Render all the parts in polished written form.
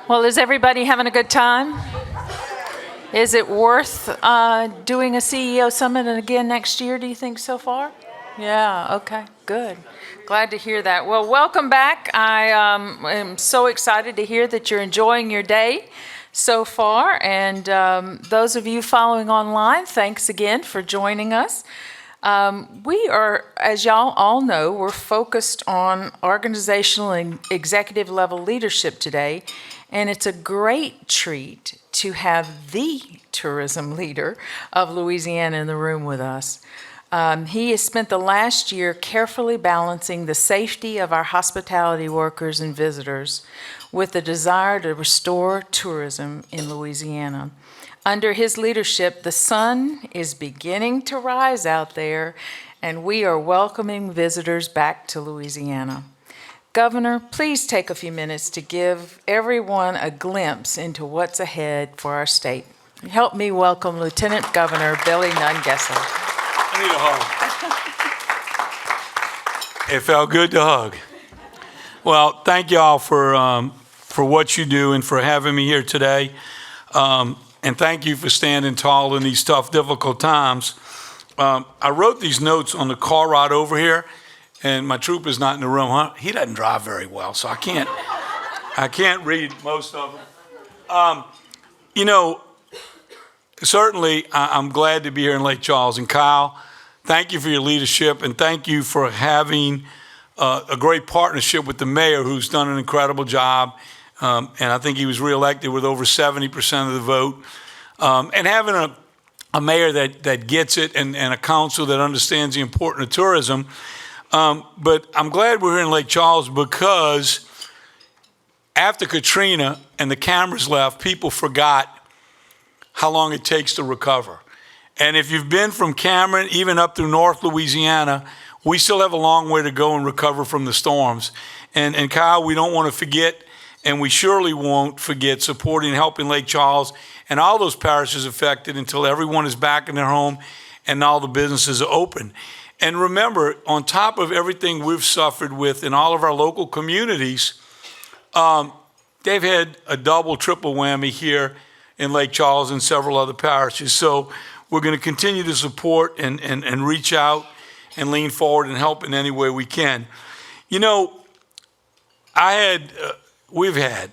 Well, is everybody having a good time? Is it worth doing a CEO summit again next year, do you think, so far? Yeah, okay, good. Glad to hear that. Well, welcome back. I am so excited to hear that you're enjoying your day so far. And those of you following online, thanks again for joining us. We are, as y'all all know, we're focused on organizational and executive level leadership today. And it's a great treat to have the tourism leader of Louisiana in the room with us. He has spent the last year carefully balancing the safety of our hospitality workers and visitors with the desire to restore tourism in Louisiana. Under his leadership, the sun is beginning to rise out there, and we are welcoming visitors back to Louisiana. Governor, please take a few minutes to give everyone a glimpse into what's ahead for our state. Help me welcome Lieutenant Governor Billy Nungesser. I need a hug. It felt good to hug. Well, thank y'all for what you do and for having me here today. And thank you for standing tall in these tough, difficult times. I wrote these notes on the car ride over here. And my trooper's not in the room, huh? He doesn't drive very well, so I can't read most of them. Certainly I'm glad to be here in Lake Charles. And Kyle, thank you for your leadership, and thank you for having a great partnership with the mayor, who's done an incredible job. And I think he was reelected with over 70% of the vote. And having a mayor that gets it and a council that understands the importance of tourism. But I'm glad we're here in Lake Charles because after Katrina and the cameras left, people forgot how long it takes to recover. And if you've been from Cameron, even up through North Louisiana, we still have a long way to go and recover from the storms. And Kyle, we don't want to forget, and we surely won't forget supporting and helping Lake Charles and all those parishes affected until everyone is back in their home and all the businesses are open. And remember, on top of everything we've suffered with in all of our local communities, they've had a double, triple whammy here in Lake Charles and several other parishes. So we're going to continue to support and reach out and lean forward and help in any way we can. You know, we've had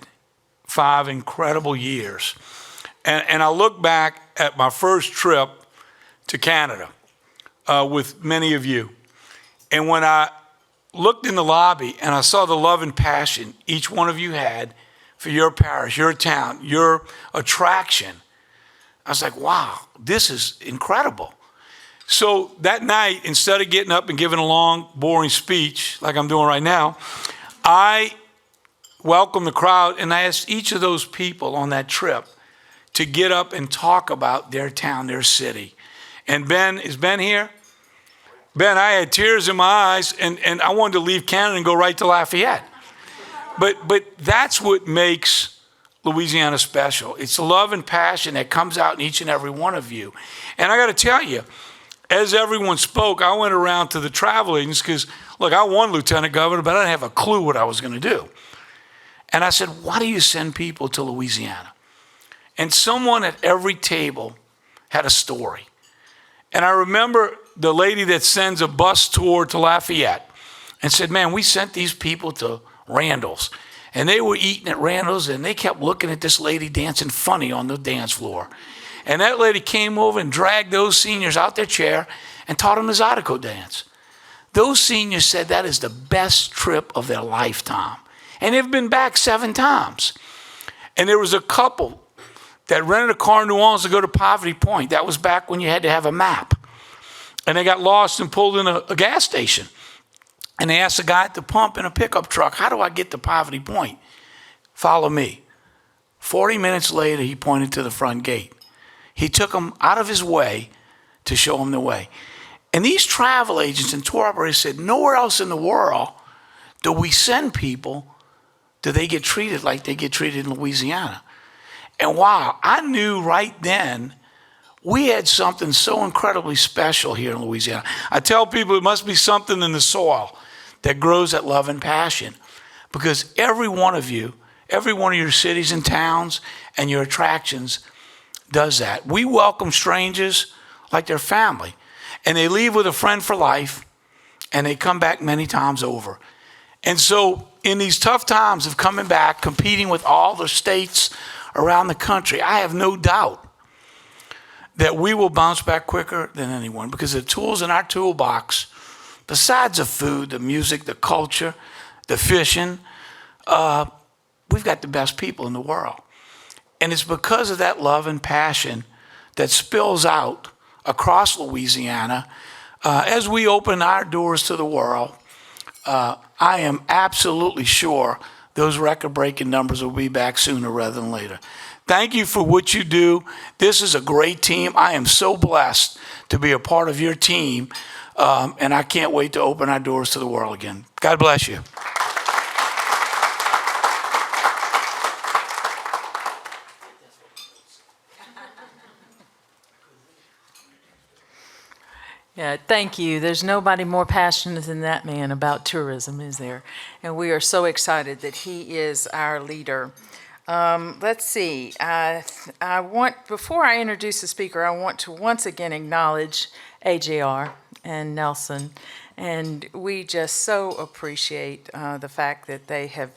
5 incredible years. And I look back at my first trip to Canada. With many of you. And when I looked in the lobby and I saw the love and passion each one of you had for your parish, your town, your attraction, I was like, wow, this is incredible. So that night, instead of getting up and giving a long, boring speech like I'm doing right now, I welcomed the crowd and I asked each of those people on that trip to get up and talk about their town, their city. And Ben, is Ben here? Ben, I had tears in my eyes, and I wanted to leave Canada and go right to Lafayette. But that's what makes Louisiana special. It's the love and passion that comes out in each and every one of you. And I got to tell you, as everyone spoke, I went around to the travel agents because, look, I won Lieutenant Governor, but I didn't have a clue what I was going to do. And I said, why do you send people to Louisiana? And someone at every table had a story. And I remember the lady that sends a bus tour to Lafayette and said, man, we sent these people to Randall's. And they were eating at Randall's, and they kept looking at this lady dancing funny on the dance floor. And that lady came over and dragged those seniors out their chair and taught them the Zydeco dance. Those seniors said that is the best trip of their lifetime. And they've been back 7 times. And there was a couple that rented a car in New Orleans to go to Poverty Point. That was back when you had to have a map. And they got lost and pulled in a gas station. And they asked the guy at the pump in a pickup truck, how do I get to Poverty Point? Follow me. 40 minutes later, he pointed to the front gate. He took them out of his way to show them the way. And these travel agents and tour operators said, nowhere else in the world do we send people, do they get treated like they get treated in Louisiana. And wow, I knew right then we had something so incredibly special here in Louisiana. I tell people it must be something in the soil that grows that love and passion, because every one of you Every one of your cities and towns and your attractions does that. We welcome strangers like their family, and they leave with a friend for life, and they come back many times over. And so in these tough times of coming back, competing with all the states around the country, I have no doubt that we will bounce back quicker than anyone, because the tools in our toolbox, besides the food, the music, the culture, the fishing, we've got the best people in the world. And it's because of that love and passion that spills out across Louisiana as we open our doors to the world. I am absolutely sure those record-breaking numbers will be back sooner rather than later. Thank you for what you do. This is a great team. I am so blessed to be a part of your team, and I can't wait to open our doors to the world again. God bless you. Yeah, thank you. There's nobody more passionate than that man about tourism, is there? And we are so excited that he is our leader. Let's see. Before I introduce the speaker, I want to once again acknowledge AJR and Nelson. And we just so appreciate the fact that they have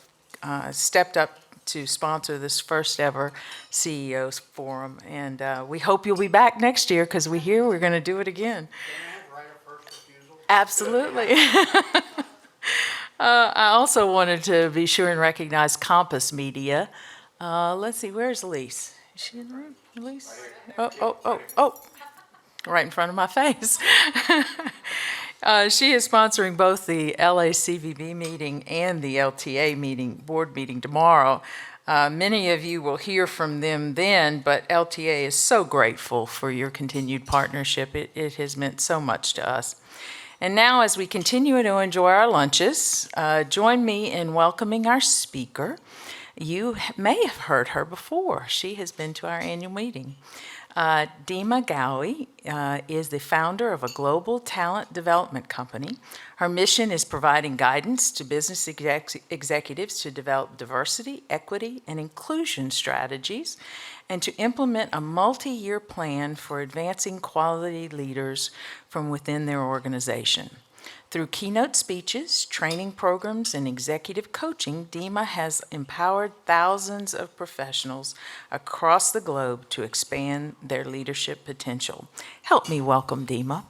stepped up to sponsor this first ever CEOs Forum. And we hope you'll be back next year, because we hear we're going to do it again. Absolutely. I also wanted to be sure and recognize Compass Media. Let's see, where's Elise? Is she in the room? Elise? Oh. Right in front of my face. She is sponsoring both the LACVB meeting and the LTA meeting, board meeting tomorrow. Many of you will hear from them then, but LTA is so grateful for your continued partnership. It has meant so much to us. And now, as we continue to enjoy our lunches, join me in welcoming our speaker. You may have heard her before. She has been to our annual meeting. Dima Ghawi is the founder of a global talent development company. Her mission is providing guidance to business executives to develop diversity, equity, and inclusion strategies, and to implement a multi-year plan for advancing quality leaders from within their organization. Through keynote speeches, training programs, and executive coaching, Dima has empowered thousands of professionals across the globe to expand their leadership potential. Help me welcome Dima.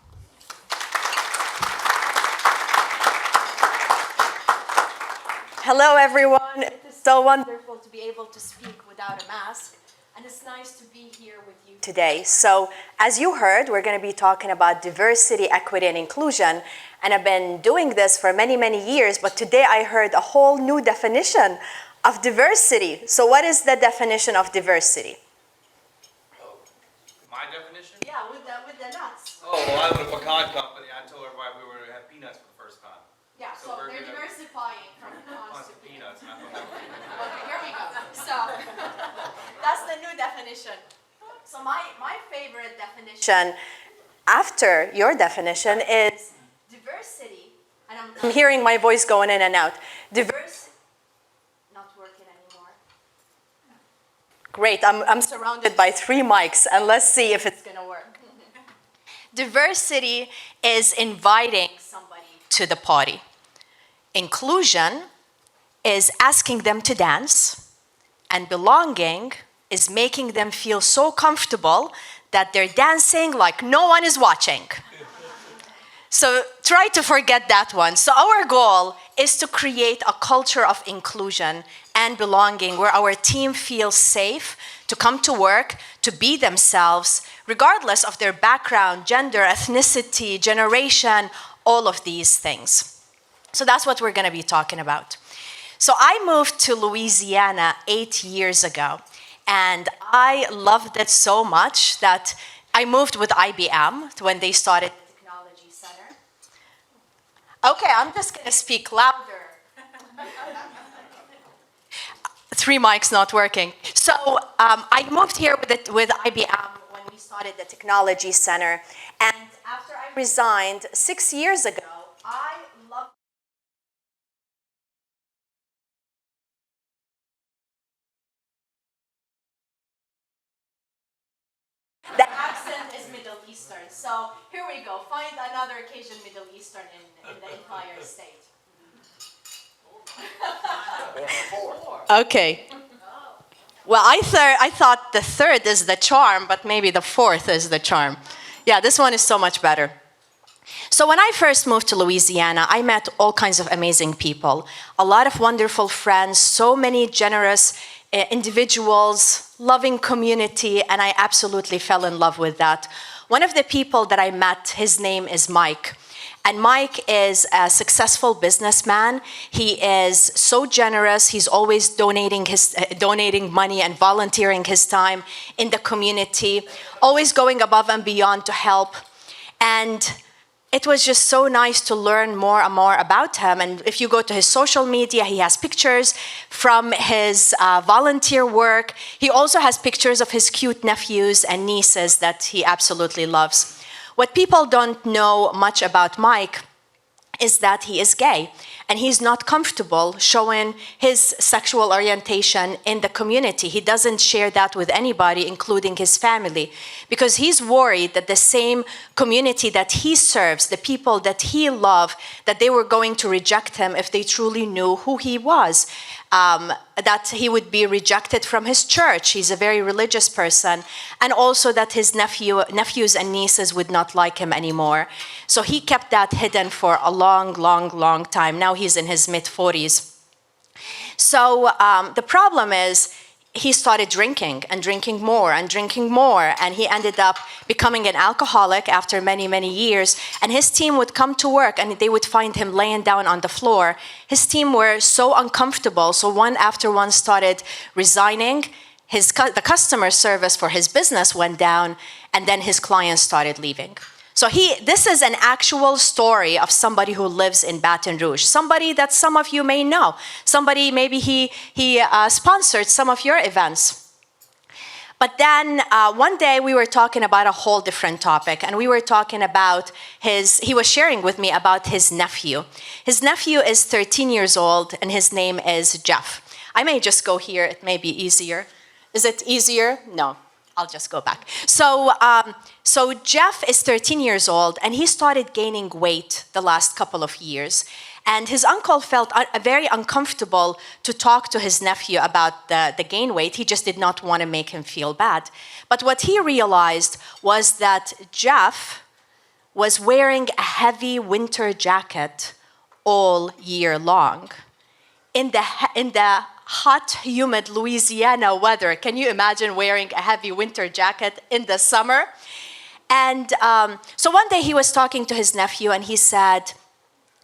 Hello, everyone. It is so wonderful to be able to speak without a mask, and it's nice to be here with you today. So, as you heard, we're going to be talking about diversity, equity, and inclusion, and I've been doing this for many, many years, but today I heard a whole new definition of diversity. So what is the definition of diversity? Oh, my definition? Yeah, with the nuts. Oh, well, I own a pecan company. I told everybody we were going to have peanuts for the first time. Yeah, so they're diversifying from pecans to peanuts. Okay, here we go. So that's the new definition. So my favorite definition after your definition is diversity, and I'm hearing my voice going in and out. Diversity, not working anymore. Great, I'm surrounded by 3 mics, and let's see if it's gonna work. Diversity is inviting somebody to the party. Inclusion is asking them to dance, and belonging is making them feel so comfortable that they're dancing like no one is watching. So try to forget that one. So our goal is to create a culture of inclusion and belonging where our team feels safe to come to work, to be themselves, regardless of their background, gender, ethnicity, generation, all of these things. So that's what we're going to be talking about. So I moved to Louisiana 8 years ago, and I loved it so much that I moved with IBM when they started the Technology Center. Okay, I'm just going to speak louder. 3 mics not working. So I moved here with IBM when we started the Technology Center, and after I resigned 6 years ago, I Eastern. So here we go. Find another Cajun Middle Eastern in the entire state. Okay. Well, I thought the third is the charm, but maybe the fourth is the charm. Yeah, this one is so much better. So when I first moved to Louisiana, I met all kinds of amazing people, a lot of wonderful friends, so many generous individuals, loving community, and I absolutely fell in love with that. One of the people that I met, his name is Mike. And Mike is a successful businessman. He is so generous. He's always donating money and volunteering his time in the community, always going above and beyond to help. And it was just so nice to learn more and more about him. And if you go to his social media, he has pictures from his volunteer work. He also has pictures of his cute nephews and nieces that he absolutely loves. What people don't know much about Mike is that he is gay, and he's not comfortable showing his sexual orientation in the community. He doesn't share that with anybody, including his family, because he's worried that the same community that he serves, the people that he loves, that they were going to reject him if they truly knew who he was. That he would be rejected from his church. He's a very religious person. And also that his nephews and nieces would not like him anymore. So he kept that hidden for a long, long, long time. Now he's in his mid-40s. So the problem is, he started drinking and drinking more and drinking more, and he ended up becoming an alcoholic after many, many years. And his team would come to work and they would find him laying down on the floor. His team were so uncomfortable, so one after one started resigning. The customer service for his business went down, and then his clients started leaving. So this is an actual story of somebody who lives in Baton Rouge, somebody that some of you may know, somebody maybe he sponsored some of your events. But then one day we were talking about a whole different topic, and we were talking about he was sharing with me about his nephew. His nephew is 13 years old, and his name is Jeff. I may just go here, it may be easier. Is it easier? No. I'll just go back. So Jeff is 13 years old, and he started gaining weight the last couple of years. And his uncle felt very uncomfortable to talk to his nephew about the gain weight. He just did not want to make him feel bad. But what he realized was that Jeff was wearing a heavy winter jacket all year long. In the hot, humid Louisiana weather. Can you imagine wearing a heavy winter jacket in the summer? And so one day he was talking to his nephew, and he said,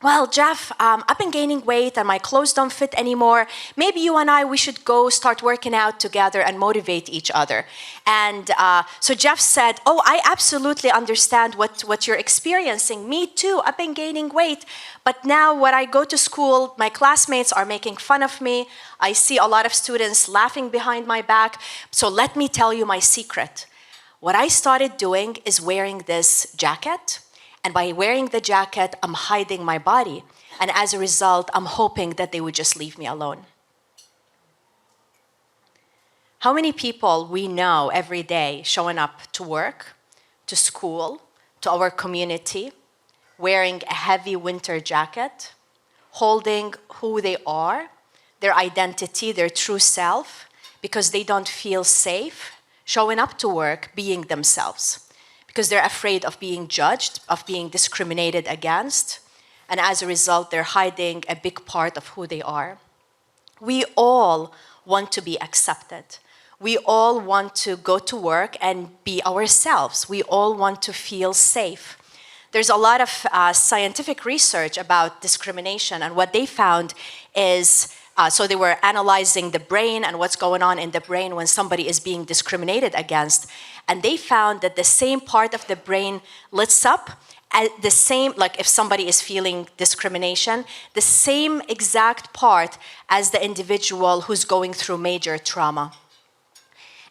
well, Jeff, I've been gaining weight and my clothes don't fit anymore. Maybe you and we should go start working out together and motivate each other. And so Jeff said, oh, I absolutely understand what you're experiencing. Me too, I've been gaining weight. But now when I go to school, my classmates are making fun of me. I see a lot of students laughing behind my back. So let me tell you my secret. What I started doing is wearing this jacket. And by wearing the jacket, I'm hiding my body. And as a result, I'm hoping that they would just leave me alone. How many people we know every day showing up to work, to school, to our community, wearing a heavy winter jacket, holding who they are, their identity, their true self, because they don't feel safe, showing up to work, being themselves. Because they're afraid of being judged, of being discriminated against, and as a result, they're hiding a big part of who they are. We all want to be accepted. We all want to go to work and be ourselves. We all want to feel safe. There's a lot of scientific research about discrimination, and what they found is so they were analyzing the brain and what's going on in the brain when somebody is being discriminated against. And they found that the same part of the brain lights up, the same, like if somebody is feeling discrimination, the same exact part as the individual who's going through major trauma.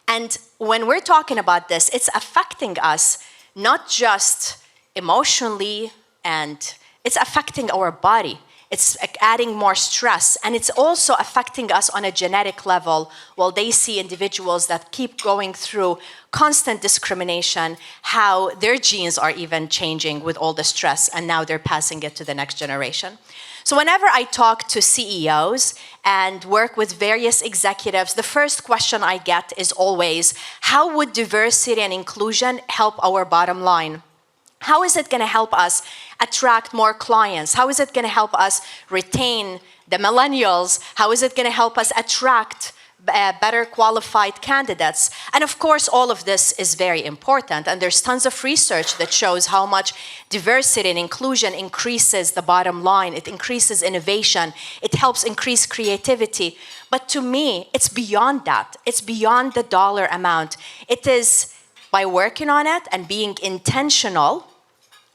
And when we're talking about this, it's affecting us not just emotionally, and it's affecting our body. It's adding more stress, and it's also affecting us on a genetic level. Well, they see individuals that keep going through constant discrimination, how their genes are even changing with all the stress, and now they're passing it to the next generation. So whenever I talk to CEOs and work with various executives, the first question I get is always, how would diversity and inclusion help our bottom line? How is it going to help us attract more clients? How is it going to help us retain the millennials? How is it going to help us attract better qualified candidates? And of course, all of this is very important. And there's tons of research that shows how much diversity and inclusion increases the bottom line. It increases innovation. It helps increase creativity. But to me, it's beyond that. It's beyond the dollar amount. It is by working on it and being intentional,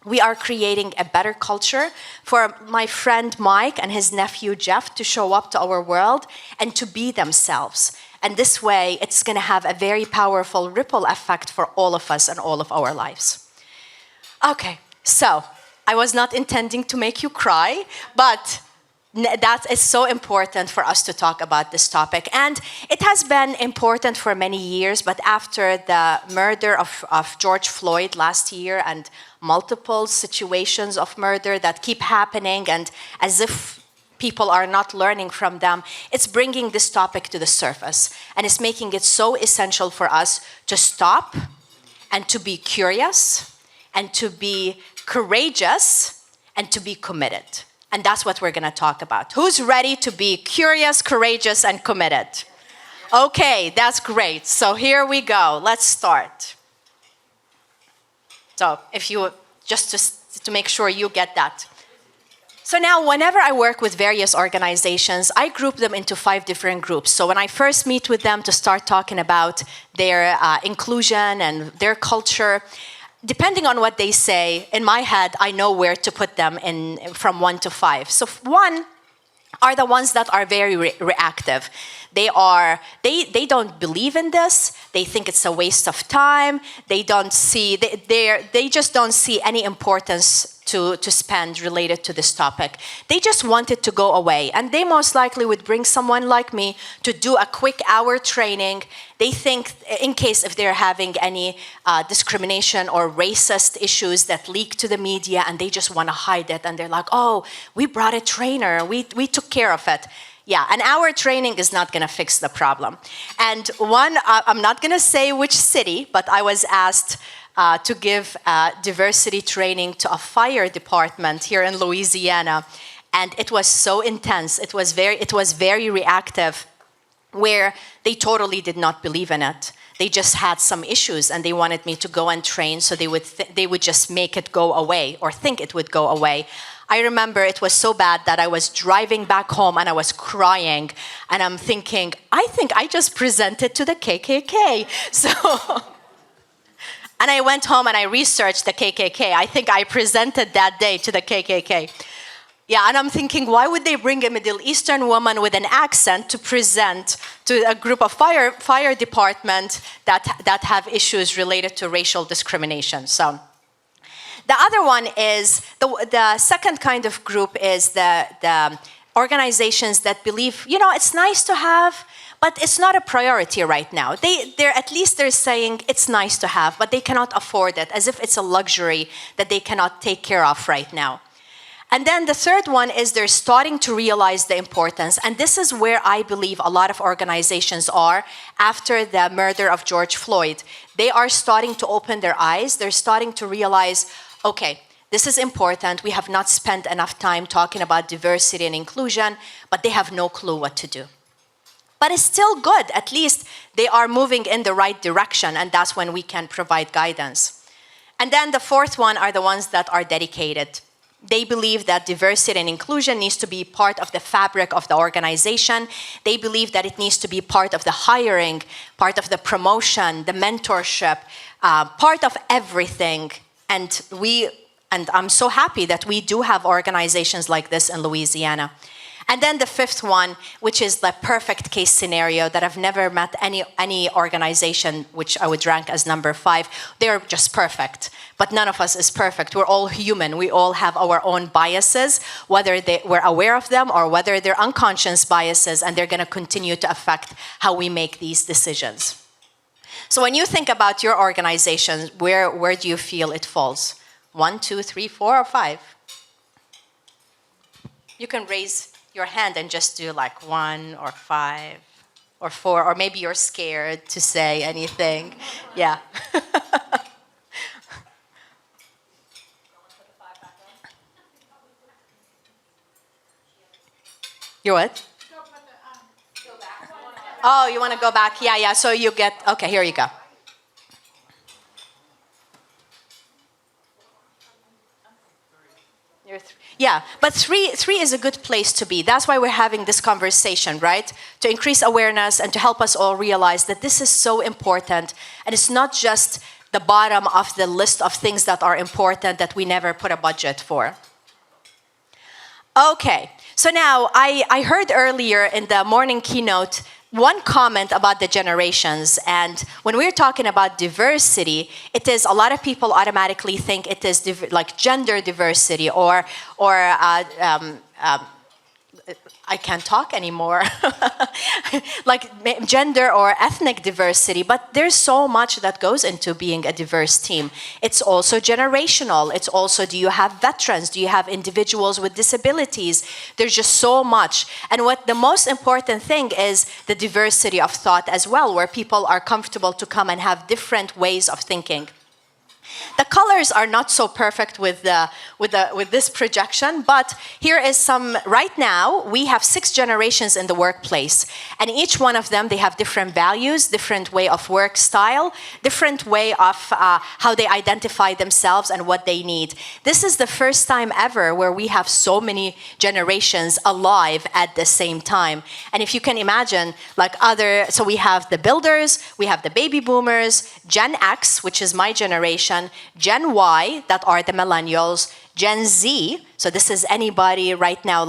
we are creating a better culture for my friend Mike and his nephew Jeff to show up to our world and to be themselves. And this way, it's going to have a very powerful ripple effect for all of us and all of our lives. Okay, so I was not intending to make you cry, but that is so important for us to talk about this topic. And it has been important for many years, but after the murder of George Floyd last year and multiple situations of murder that keep happening, and as if people are not learning from them, it's bringing this topic to the surface. And it's making it so essential for us to stop and to be curious and to be courageous and to be committed. And that's what we're going to talk about. Who's ready to be curious, courageous, and committed? Okay, that's great. So here we go. Let's start. So if you, just to make sure you get that. So now, whenever I work with various organizations, I group them into 5 different groups. So when I first meet with them to start talking about their inclusion and their culture, depending on what they say, in my head, I know where to put them in from 1 to 5. So 1 are the ones that are very reactive. They don't believe in this. They think it's a waste of time. They just don't see any importance to spend related to this topic. They just want it to go away. And they most likely would bring someone like me to do a quick hour training. They think, in case if they're having any discrimination or racist issues that leak to the media, and they just want to hide it, and they're like, oh, we brought a trainer, we took care of it. Yeah, an hour training is not going to fix the problem. And one, I'm not going to say which city, but I was asked to give diversity training to a fire department here in Louisiana, and it was so intense. It was very reactive, where they totally did not believe in it. They just had some issues, and they wanted me to go and train, so they would just make it go away or think it would go away. I remember it was so bad that I was driving back home and I was crying, and I'm thinking, I think I just presented to the KKK. So. And I went home and I researched the KKK. I think I presented that day to the KKK. Yeah, and I'm thinking, why would they bring a Middle Eastern woman with an accent to present to a group of fire department that have issues related to racial discrimination? So the other one is, the second kind of group is the organizations that believe, it's nice to have, but it's not a priority right now. They're saying it's nice to have, but they cannot afford it, as if it's a luxury that they cannot take care of right now. And then the third one is they're starting to realize the importance. And this is where I believe a lot of organizations are after the murder of George Floyd. They are starting to open their eyes. They're starting to realize, okay, this is important. We have not spent enough time talking about diversity and inclusion, but they have no clue what to do. But it's still good. At least they are moving in the right direction, and that's when we can provide guidance. And then the fourth one are the ones that are dedicated. They believe that diversity and inclusion needs to be part of the fabric of the organization. They believe that it needs to be part of the hiring, part of the promotion, the mentorship, part of everything. And I'm so happy that we do have organizations like this in Louisiana. And then the fifth one, which is the perfect case scenario that I've never met any organization which I would rank as number 5. They're just perfect, but none of us is perfect. We're all human. We all have our own biases, whether we're aware of them or whether they're unconscious biases, and they're going to continue to affect how we make these decisions. So when you think about your organization, where do you feel it falls? 1, 2, 3, 4, or 5? You can raise your hand and just do like 1 or 5 or 4, or maybe you're scared to say anything. Yeah. You're what? Oh, you want to go back? Yeah. So you get, okay, here you go. Yeah, but three is a good place to be. That's why we're having this conversation, right? To increase awareness and to help us all realize that this is so important. And it's not just the bottom of the list of things that are important that we never put a budget for. Okay, so now I heard earlier in the morning keynote one comment about the generations, and when we're talking about diversity, it is a lot of people automatically think it is like gender diversity or I can't talk anymore, like gender or ethnic diversity, but there's so much that goes into being a diverse team. It's also generational. It's also, do you have veterans? Do you have individuals with disabilities? There's just so much. And what the most important thing is the diversity of thought as well, where people are comfortable to come and have different ways of thinking. The colors are not so perfect with this projection, but here is some. Right now, we have 6 generations in the workplace, and each one of them, they have different values, different way of work style, different way of how they identify themselves and what they need. This is the first time ever where we have so many generations alive at the same time. And if you can imagine, so we have the builders, we have the baby boomers, Gen X, which is my generation, Gen Y, that are the millennials, Gen Z, so this is anybody right now,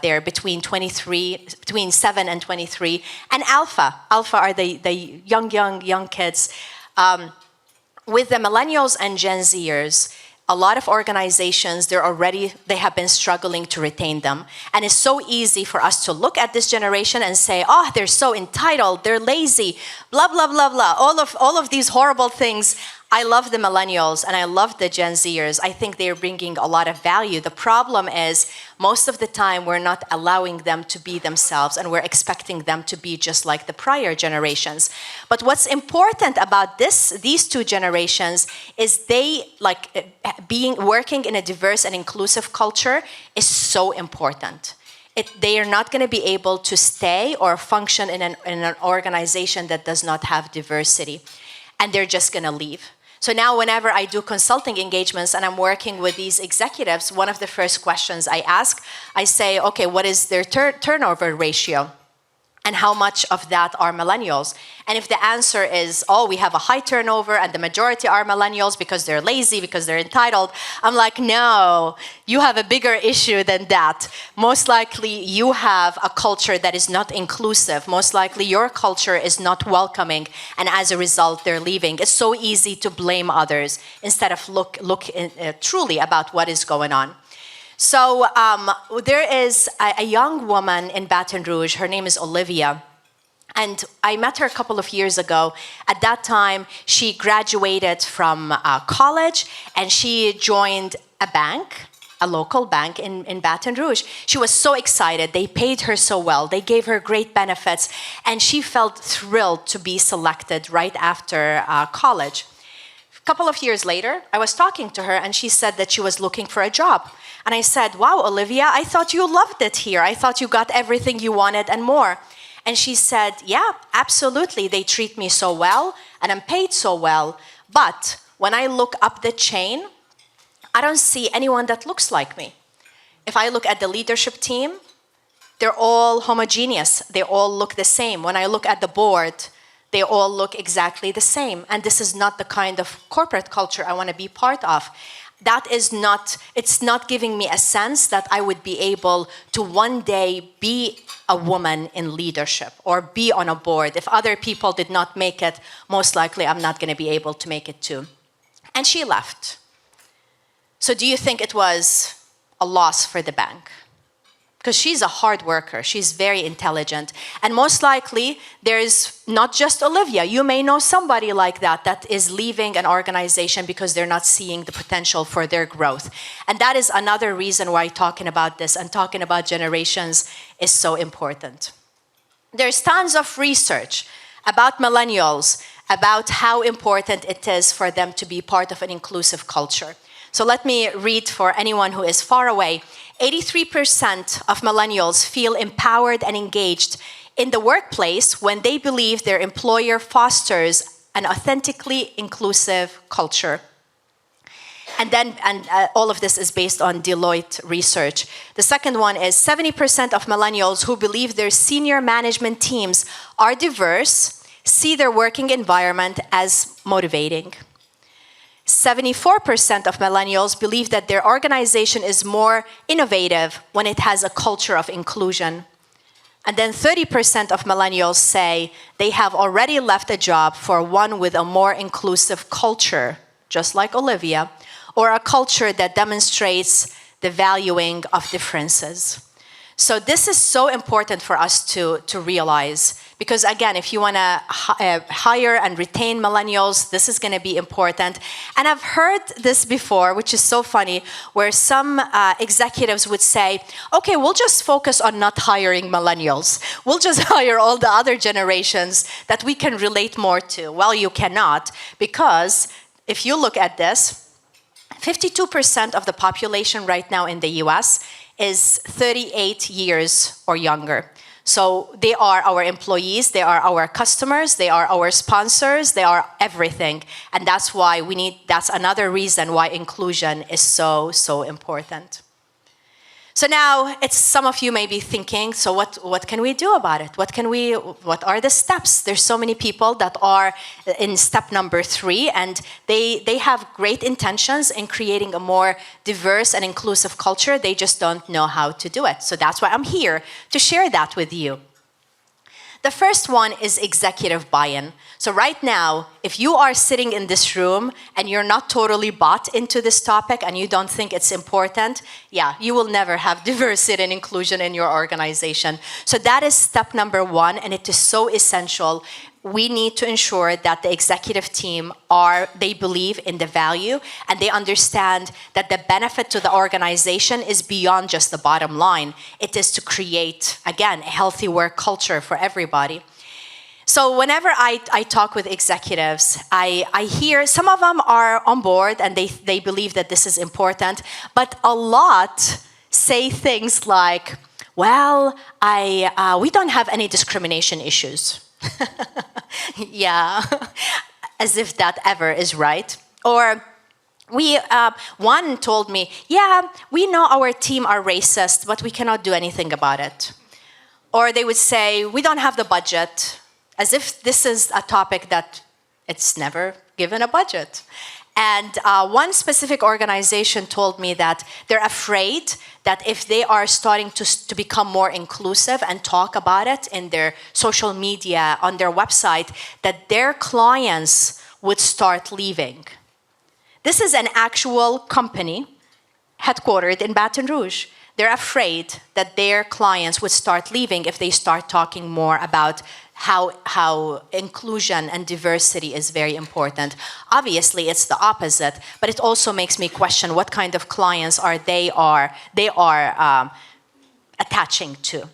they're between 7 and 23, and Alpha. Alpha are the young kids. With the millennials and Gen Zers, a lot of organizations, they have been struggling to retain them. And it's so easy for us to look at this generation and say, oh, they're so entitled, they're lazy, blah, blah, blah, blah. All of these horrible things. I love the millennials and I love the Gen Zers. I think they're bringing a lot of value. The problem is most of the time we're not allowing them to be themselves and we're expecting them to be just like the prior generations. But what's important about these 2 generations is working in a diverse and inclusive culture is so important. They are not going to be able to stay or function in an organization that does not have diversity, and they're just going to leave. So now whenever I do consulting engagements and I'm working with these executives, one of the first questions I ask, I say, okay, what is their turnover ratio? And how much of that are millennials? And if the answer is, oh, we have a high turnover and the majority are millennials because they're lazy, because they're entitled, I'm like, no, you have a bigger issue than that. Most likely you have a culture that is not inclusive. Most likely your culture is not welcoming, and as a result, they're leaving. It's so easy to blame others instead of look truly about what is going on. So there is a young woman in Baton Rouge. Her name is Olivia. And I met her a couple of years ago. At that time, she graduated from college and she joined a bank, a local bank in Baton Rouge. She was so excited. They paid her so well. They gave her great benefits. And she felt thrilled to be selected right after college. A couple of years later, I was talking to her and she said that she was looking for a job. And I said, wow, Olivia, I thought you loved it here. I thought you got everything you wanted and more. And she said, yeah, absolutely. They treat me so well and I'm paid so well. But when I look up the chain, I don't see anyone that looks like me. If I look at the leadership team, they're all homogeneous. They all look the same. When I look at the board, they all look exactly the same. And this is not the kind of corporate culture I want to be part of. that is not, it's not giving me a sense that I would be able to one day be a woman in leadership or be on a board. If other people did not make it, most likely I'm not going to be able to make it too. And she left. So do you think it was a loss for the bank? Because she's a hard worker, she's very intelligent. And most likely, there's not just Olivia. You may know somebody like that that is leaving an organization because they're not seeing the potential for their growth. And that is another reason why talking about this and talking about generations is so important. There's tons of research about millennials, about how important it is for them to be part of an inclusive culture. So let me read for anyone who is far away. 83% of millennials feel empowered and engaged in the workplace when they believe their employer fosters an authentically inclusive culture. And all of this is based on Deloitte research. The second one is 70% of millennials who believe their senior management teams are diverse see their working environment as motivating. 74% of millennials believe that their organization is more innovative when it has a culture of inclusion. And then 30% of millennials say they have already left a job for one with a more inclusive culture, just like Olivia, or a culture that demonstrates the valuing of differences. So this is so important for us to realize, because again, if you want to hire and retain millennials, this is going to be important. And I've heard this before, which is so funny, where some executives would say, okay, we'll just focus on not hiring millennials. We'll just hire all the other generations that we can relate more to. Well, you cannot, because if you look at this, 52% of the population right now in the US is 38 years or younger. So they are our employees, they are our customers, they are our sponsors, they are everything. And that's why that's another reason why inclusion is so, so important. So now some of you may be thinking, so what can we do about it? What are the steps? There's so many people that are in step number 3, and they have great intentions in creating a more diverse and inclusive culture. They just don't know how to do it. So that's why I'm here to share that with you. The first one is executive buy-in. So right now, if you are sitting in this room and you're not totally bought into this topic and you don't think it's important, yeah, you will never have diversity and inclusion in your organization. So that is step number 1, and it is so essential. We need to ensure that the executive team they believe in the value and they understand that the benefit to the organization is beyond just the bottom line. It is to create, again, a healthy work culture for everybody. So whenever I talk with executives, I hear some of them are on board and they believe that this is important, but a lot say things like, well, we don't have any discrimination issues. Yeah, as if that ever is right. Or one told me, yeah, we know our team are racist, but we cannot do anything about it. Or they would say, we don't have the budget, as if this is a topic that it's never given a budget. And one specific organization told me that they're afraid that if they are starting to become more inclusive and talk about it in their social media, on their website, that their clients would start leaving. This is an actual company headquartered in Baton Rouge. They're afraid that their clients would start leaving if they start talking more about how inclusion and diversity is very important. Obviously, it's the opposite, but it also makes me question what kind of clients they are attaching to.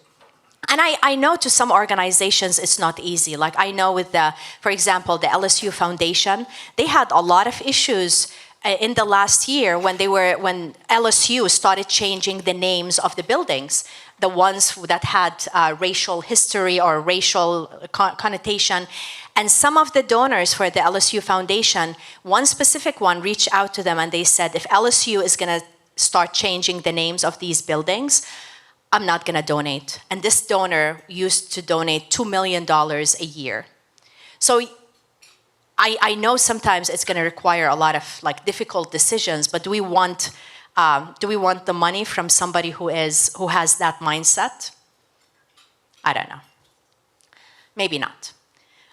And I know to some organizations it's not easy. Like I know with for example, the LSU Foundation, they had a lot of issues in the last year when LSU started changing the names of the buildings, the ones that had racial history or racial connotation. And some of the donors for the LSU Foundation, one specific one reached out to them and they said, if LSU is going to start changing the names of these buildings, I'm not going to donate. And this donor used to donate $2 million a year. So I know sometimes it's going to require a lot of like difficult decisions, but do we want the money from somebody who has that mindset? I don't know. Maybe not.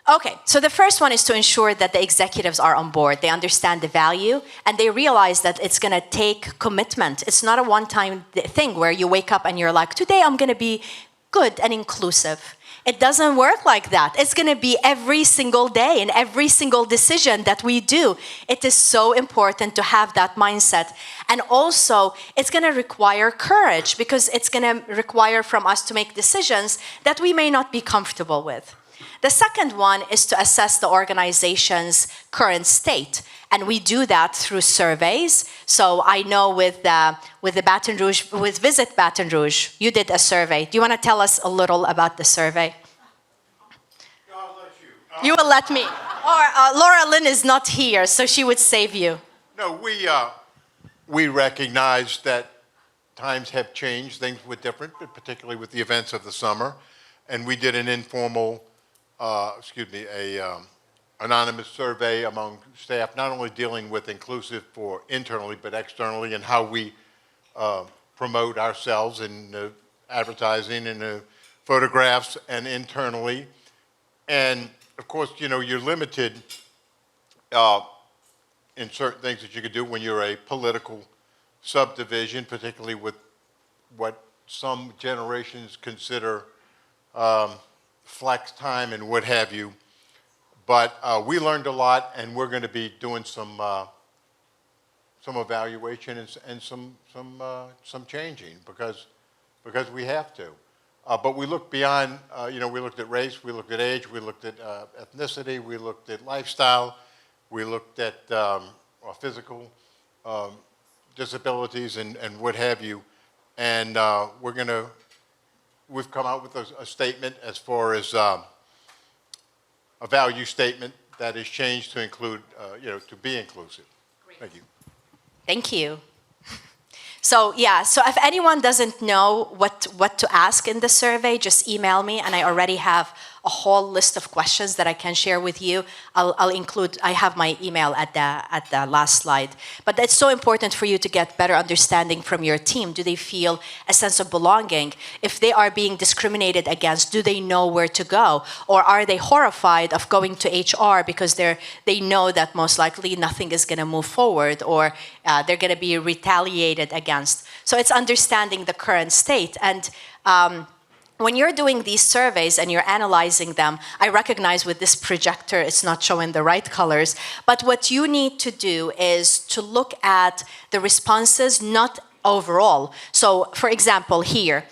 Okay, so the first one is to ensure that the executives are on board. They understand the value and they realize that it's going to take commitment. It's not a one-time thing where you wake up and you're like, today I'm going to be good and inclusive. It doesn't work like that. It's going to be every single day and every single decision that we do. It is so important to have that mindset. And also, it's going to require courage because it's going to require from us to make decisions that we may not be comfortable with. The second one is to assess the organization's current state. And we do that through surveys. So I know with Visit Baton Rouge, you did a survey. Do you want to tell us a little about the survey? No, I'll let you. You will let me. Or Laura Lynn is not here, so she would save you. No, we recognize that times have changed. Things were different, but particularly with the events of the summer. And we did an informal, anonymous survey among staff, not only dealing with inclusive for internally, but externally, and how we promote ourselves in advertising and photographs and internally. And of course, you know, you're limited in certain things that you could do when you're a political subdivision, particularly with what some generations consider flex time and what have you. But we learned a lot, and we're going to be doing some evaluation and some changing because we have to. But we look beyond. We looked at race, we looked at age, we looked at ethnicity, we looked at lifestyle, we looked at physical disabilities and what have you. And we've come out with a statement as far as a value statement that is changed to include, to be inclusive. Great. Thank you. Thank you. So if anyone doesn't know what to ask in the survey, just email me, and I already have a whole list of questions that I can share with you. I'll include, I have my email at the last slide. But it's so important for you to get better understanding from your team. Do they feel a sense of belonging? If they are being discriminated against, do they know where to go? Or are they horrified of going to HR because they know that most likely nothing is going to move forward, or they're going to be retaliated against? So it's understanding the current state. And when you're doing these surveys and you're analyzing them, I recognize with this projector it's not showing the right colors, but what you need to do is to look at the responses, not overall. So for example, here,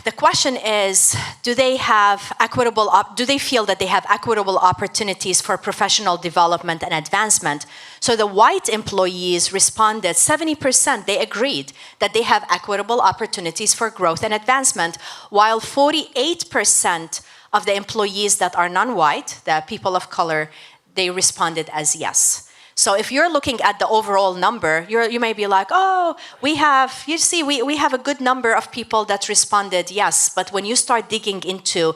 the question is, do they feel that they have equitable opportunities for professional development and advancement? So the white employees responded, 70%, they agreed that they have equitable opportunities for growth and advancement, while 48% of the employees that are non-white, the people of color, they responded as yes. So if you're looking at the overall number, you may be like, oh, we have a good number of people that responded yes. But when you start digging into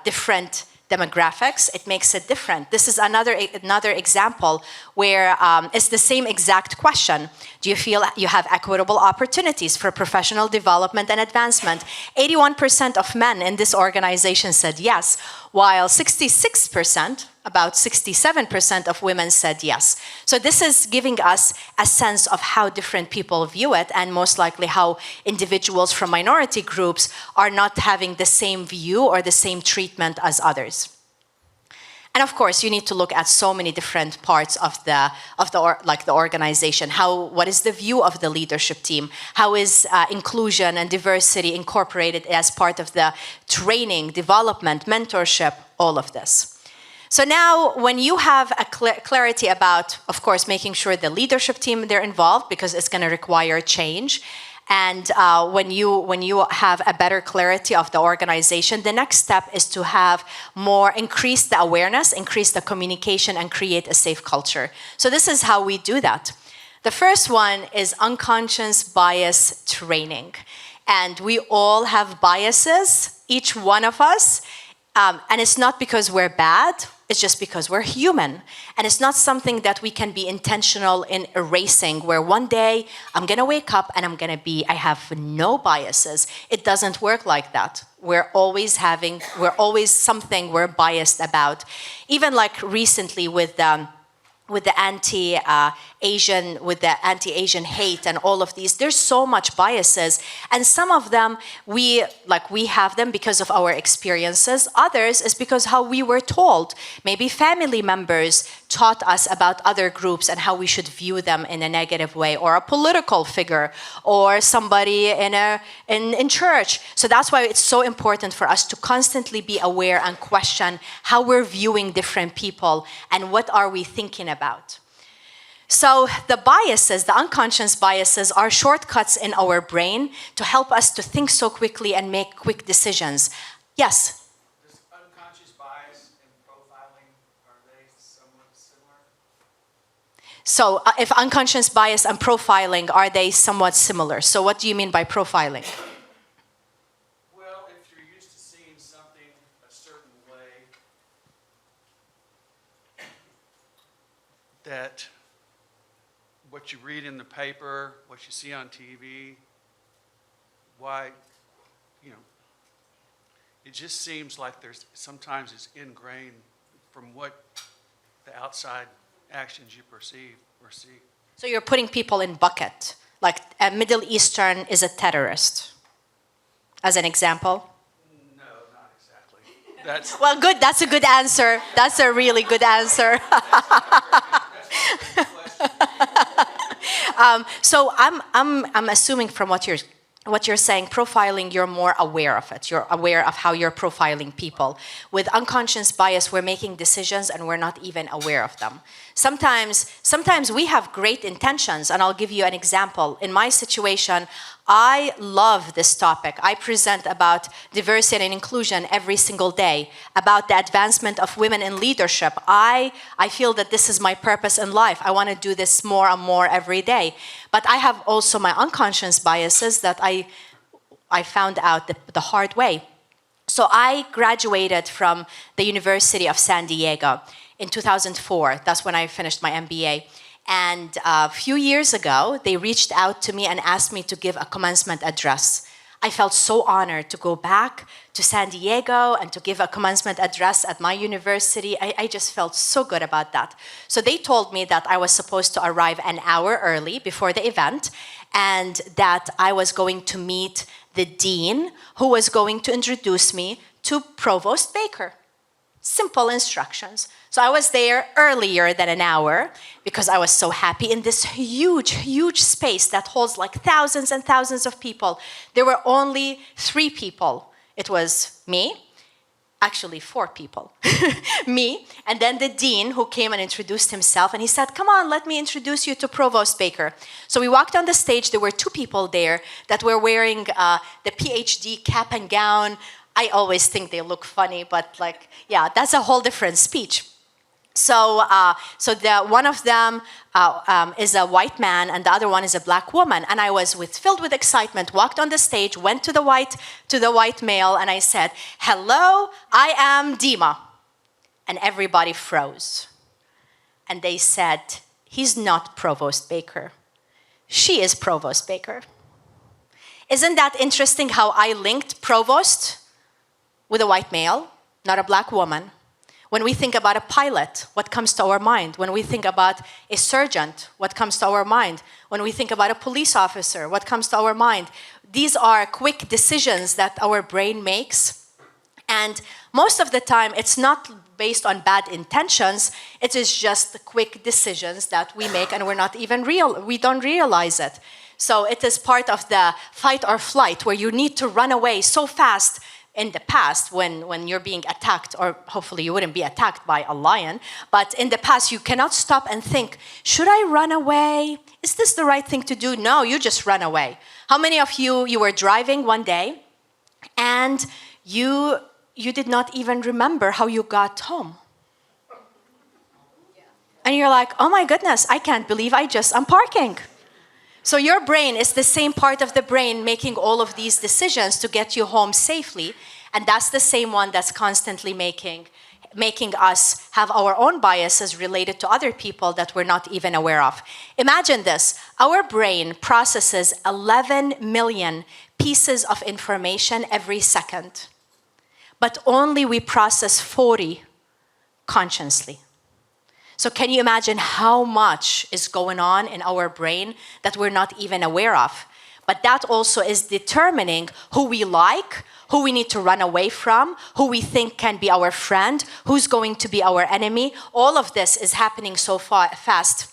different demographics, it makes it different. This is another example where it's the same exact question. Do you feel you have equitable opportunities for professional development and advancement? 81% of men in this organization said yes, while 66%, about 67% of women said yes. So this is giving us a sense of how different people view it, and most likely how individuals from minority groups are not having the same view or the same treatment as others. And of course, you need to look at so many different parts of the organization. What is the view of the leadership team? How is inclusion and diversity incorporated as part of the training, development, mentorship, all of this? So now, when you have a clarity about, of course, making sure the leadership team, they're involved because it's going to require change. And when you have a better clarity of the organization, the next step is to have increase the awareness, increase the communication, and create a safe culture. So this is how we do that. The first one is unconscious bias training. And we all have biases, each one of us. And it's not because we're bad, it's just because we're human. And it's not something that we can be intentional in erasing, where one day I'm gonna wake up and I have no biases. It doesn't work like that. We're always something we're biased about. Even like recently with the anti-Asian hate and all of these, there's so much biases, and some of them we have them because of our experiences. Others is because how we were told. Maybe family members taught us about other groups and how we should view them in a negative way, or a political figure, or somebody in church. So that's why it's so important for us to constantly be aware and question how we're viewing different people and what are we thinking about. So the biases, the unconscious biases, are shortcuts in our brain to help us to think so quickly and make quick decisions. Yes? Does unconscious bias and profiling, are they somewhat similar? So if unconscious bias and profiling, are they somewhat similar? So what do you mean by profiling? Well, if you're used to seeing something a certain way, that what you read in the paper, what you see on TV, why, it just seems like sometimes it's ingrained from what the outside actions you perceive or see. So you're putting people in bucket, like a Middle Eastern is a terrorist, as an example? No, not exactly. That's Well, good, that's a good answer. That's a really good answer. So I'm assuming from what you're saying, profiling, you're more aware of it. You're aware of how you're profiling people. With unconscious bias, we're making decisions and we're not even aware of them. Sometimes we have great intentions, and I'll give you an example. In my situation, I love this topic. I present about diversity and inclusion every single day, about the advancement of women in leadership. I feel that this is my purpose in life. I want to do this more and more every day. But I have also my unconscious biases that I found out the hard way. So I graduated from the University of San Diego in 2004. That's when I finished my MBA. And a few years ago, they reached out to me and asked me to give a commencement address. I felt so honored to go back to San Diego and to give a commencement address at my university. I just felt so good about that. So they told me that I was supposed to arrive an hour early before the event, and that I was going to meet the dean, who was going to introduce me to Provost Baker. Simple instructions. So I was there earlier than an hour because I was so happy in this huge, huge space that holds like thousands and thousands of people. There were only 3 people. It was me, actually 4 people, me, and then the dean, who came and introduced himself, and he said, "Come on, let me introduce you to Provost Baker." So we walked on the stage. There were 2 people there that were wearing the PhD cap and gown. I always think they look funny, but that's a whole different speech. So one of them is a white man, and the other one is a black woman. And I was filled with excitement, walked on the stage, went to the white male, and I said, "Hello, I am Dima." And everybody froze. And they said, "He's not Provost Baker. She is Provost Baker." Isn't that interesting how I linked provost with a white male, not a black woman? When we think about a pilot, what comes to our mind? When we think about a surgeon, what comes to our mind? When we think about a police officer, what comes to our mind? These are quick decisions that our brain makes. And most of the time, it's not based on bad intentions. It is just quick decisions that we make, and we don't realize it. So it is part of the fight or flight, where you need to run away so fast. In the past, when you're being attacked, or hopefully you wouldn't be attacked by a lion, but in the past you cannot stop and think, should I run away? Is this the right thing to do? No, you just run away. How many of you were driving one day and you did not even remember how you got home? And you're like, oh my goodness, I can't believe I'm parking. So your brain is the same part of the brain making all of these decisions to get you home safely. And that's the same one that's constantly making us have our own biases related to other people that we're not even aware of. Imagine this. Our brain processes 11 million pieces of information every second, but only we process 40 consciously. So can you imagine how much is going on in our brain that we're not even aware of? But that also is determining who we like, who we need to run away from, who we think can be our friend, who's going to be our enemy. All of this is happening so fast.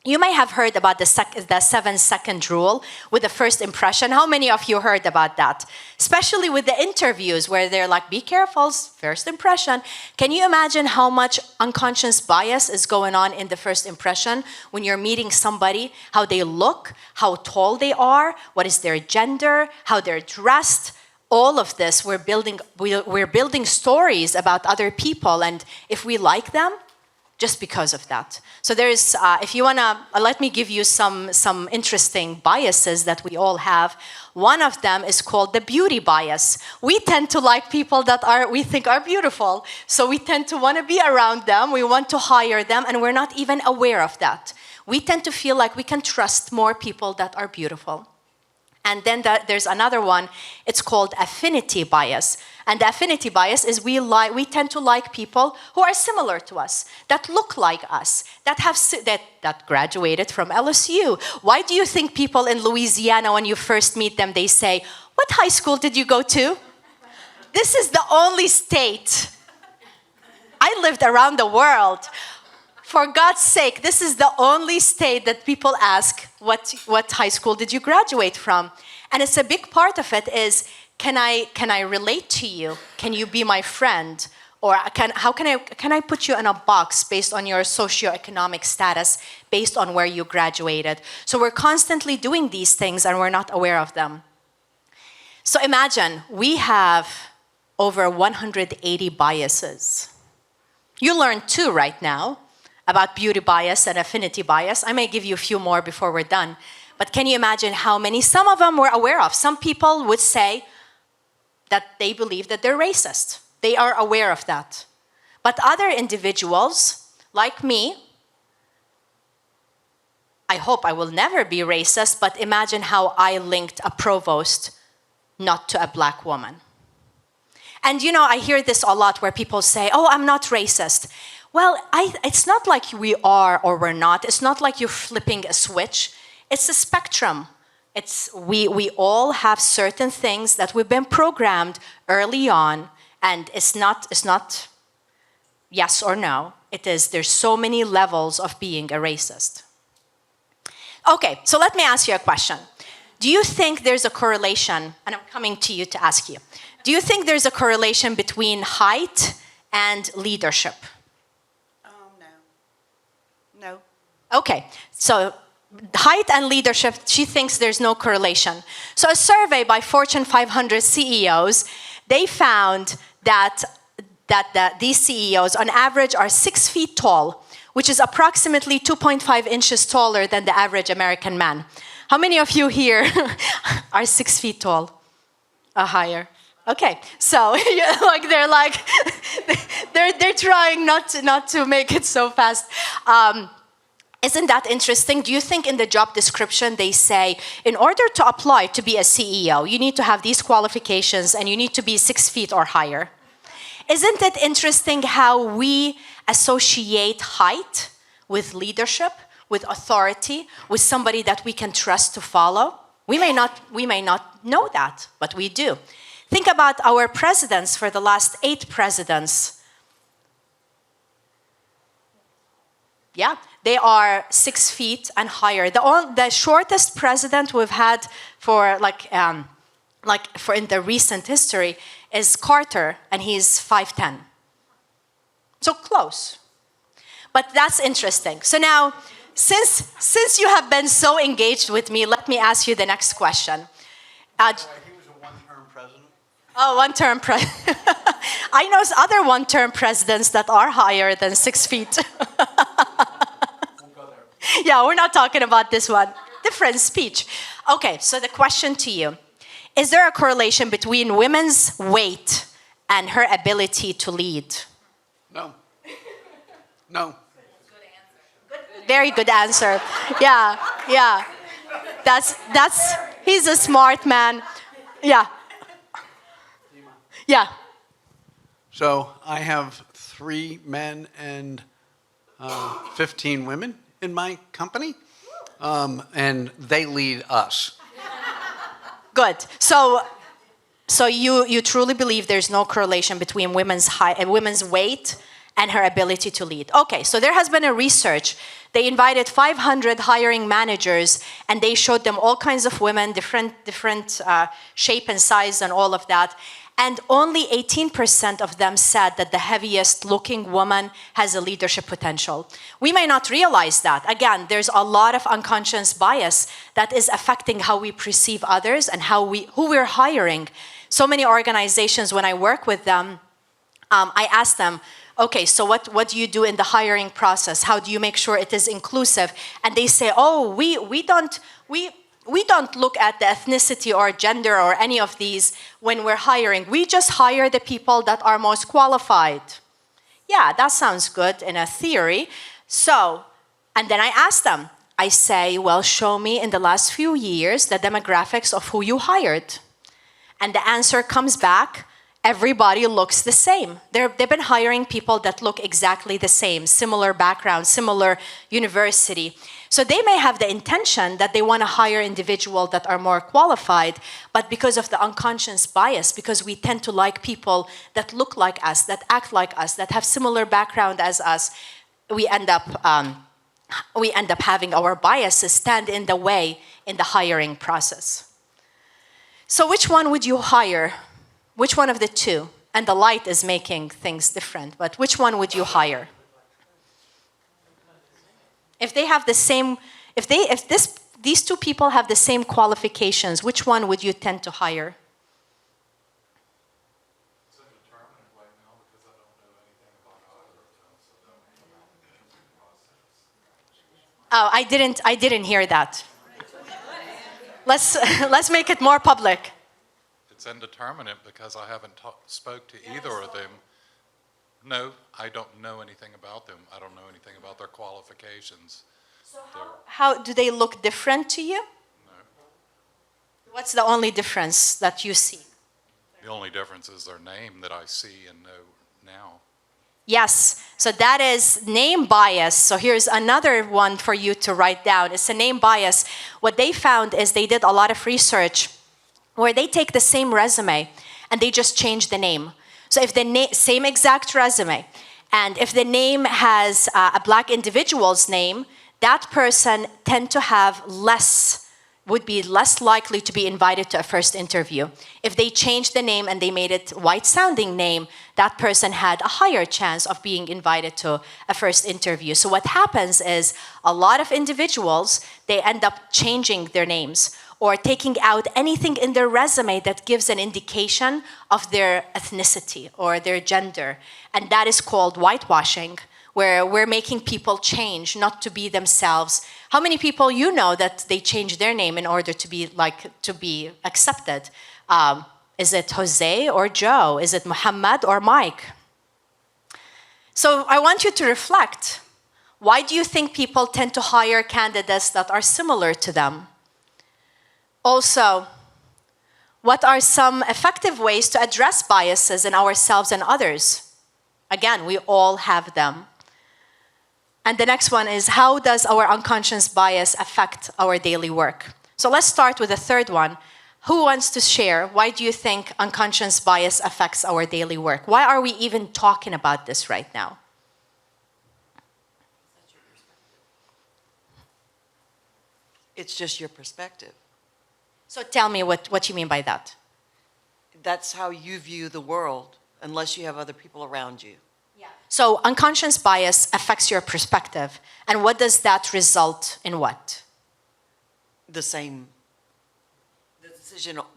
You may have heard about the 7-second rule with the first impression. How many of you heard about that? Especially with the interviews where they're like, be careful, first impression. Can you imagine how much unconscious bias is going on in the first impression when you're meeting somebody, how they look, how tall they are, what is their gender, how they're dressed? All of this, we're building stories about other people, and if we like them, just because of that. So there's, if you wanna, let me give you some interesting biases that we all have. One of them is called the beauty bias. We tend to like people that we think are beautiful. So we tend to wanna be around them, we want to hire them, and we're not even aware of that. We tend to feel like we can trust more people that are beautiful. And then there's another one, it's called affinity bias. And the affinity bias is we tend to like people who are similar to us, that look like us, that graduated from LSU. Why do you think people in Louisiana, when you first meet them, they say, what high school did you go to? This is the only state. I lived around the world. For God's sake, this is the only state that people ask, what high school did you graduate from? And it's a big part of it is, can I relate to you? Can you be my friend? Or can I put you in a box based on your socioeconomic status, based on where you graduated? So we're constantly doing these things and we're not aware of them. So imagine, we have over 180 biases. You learned 2 right now, about beauty bias and affinity bias. I may give you a few more before we're done. But can you imagine how many? Some of them we're aware of. Some people would say that they believe that they're racist. They are aware of that. But other individuals, like me, I hope I will never be racist, but imagine how I linked a provost not to a black woman. And you know, I hear this a lot where people say, oh, I'm not racist. Well, it's not like we are or we're not. It's not like you're flipping a switch. It's a spectrum. We all have certain things that we've been programmed early on, and it's not yes or no. There's so many levels of being a racist. Okay, so let me ask you a question. Do you think there's a correlation, and I'm coming to you to ask you, do you think there's a correlation between height and leadership? No. Okay, so height and leadership, she thinks there's no correlation. So a survey by Fortune 500 CEOs, they found that these CEOs on average are 6 feet tall, which is approximately 2.5 inches taller than the average American man. How many of you here are 6 feet tall or higher? Okay, so they're trying not to make it so fast. Isn't that interesting? Do you think in the job description they say, in order to apply to be a CEO, you need to have these qualifications and you need to be 6 feet or higher? Isn't it interesting how we associate height with leadership, with authority, with somebody that we can trust to follow? We may not know that, but we do. Think about our presidents for the last 8 presidents. Yeah, they are 6 feet and higher. The shortest president we've had for in the recent history is Carter, and he's 5'10". So close. But that's interesting. So now, since you have been so engaged with me, let me ask you the next question. He was a one-term president. Oh, one-term president. I know other one-term presidents that are higher than 6 feet. Won't go there. Yeah, we're not talking about this one. Different speech. Okay, so the question to you. Is there a correlation between women's weight and her ability to lead? No. No. Very good answer. Yeah, yeah. He's a smart man. Yeah. Yeah. So I have 3 men and 15 women in my company, and they lead us. Good. So you truly believe there's no correlation between women's weight and her ability to lead. Okay, so there has been a research. They invited 500 hiring managers, and they showed them all kinds of women, different shape and size and all of that. And only 18% of them said that the heaviest looking woman has a leadership potential. We may not realize that. Again, there's a lot of unconscious bias that is affecting how we perceive others and who we're hiring. So many organizations, when I work with them, I ask them, okay, so what do you do in the hiring process? How do you make sure it is inclusive? And they say, oh, we don't look at the ethnicity or gender or any of these when we're hiring. We just hire the people that are most qualified. Yeah, that sounds good in a theory. So, and then I ask them, I say, well, show me in the last few years the demographics of who you hired. And the answer comes back, everybody looks the same. They've been hiring people that look exactly the same, similar background, similar university. So they may have the intention that they want to hire individuals that are more qualified, but because of the unconscious bias, because we tend to like people that look like us, that act like us, that have similar background as us, we end up having our biases stand in the way in the hiring process. So which one would you hire? Which one of the two? And the light is making things different, but which one would you hire? If they have the same, these two people have the same qualifications, which one would you tend to hire? It's indeterminate right now because I don't know anything about either of them, so don't Oh, I didn't hear that. Let's make it more public. It's indeterminate because I haven't spoke to either of them. No, I don't know anything about them. I don't know anything about their qualifications. So how do they look different to you? No. What's the only difference that you see? The only difference is their name that I see and know now. Yes, so that is name bias. So here's another one for you to write down. It's a name bias. What they found is they did a lot of research where they take the same resume and they just change the name. So if the same exact resume, and if the name has a black individual's name, that person would be less likely to be invited to a first interview. If they changed the name and they made it white-sounding name, that person had a higher chance of being invited to a first interview. So what happens is a lot of individuals, they end up changing their names or taking out anything in their resume that gives an indication of their ethnicity or their gender. And that is called whitewashing, where we're making people change, not to be themselves. How many people you know that they change their name in order to be accepted? Is it Jose or Joe? Is it Muhammad or Mike? So I want you to reflect. Why do you think people tend to hire candidates that are similar to them? Also, what are some effective ways to address biases in ourselves and others? Again, we all have them. And the next one is, how does our unconscious bias affect our daily work? So let's start with the third one. Who wants to share? Why do you think unconscious bias affects our daily work? Why are we even talking about this right now? It's just your perspective. So tell me what you mean by that. That's how you view the world, unless you have other people around you. So unconscious bias affects your perspective. And what does that result in what? The decision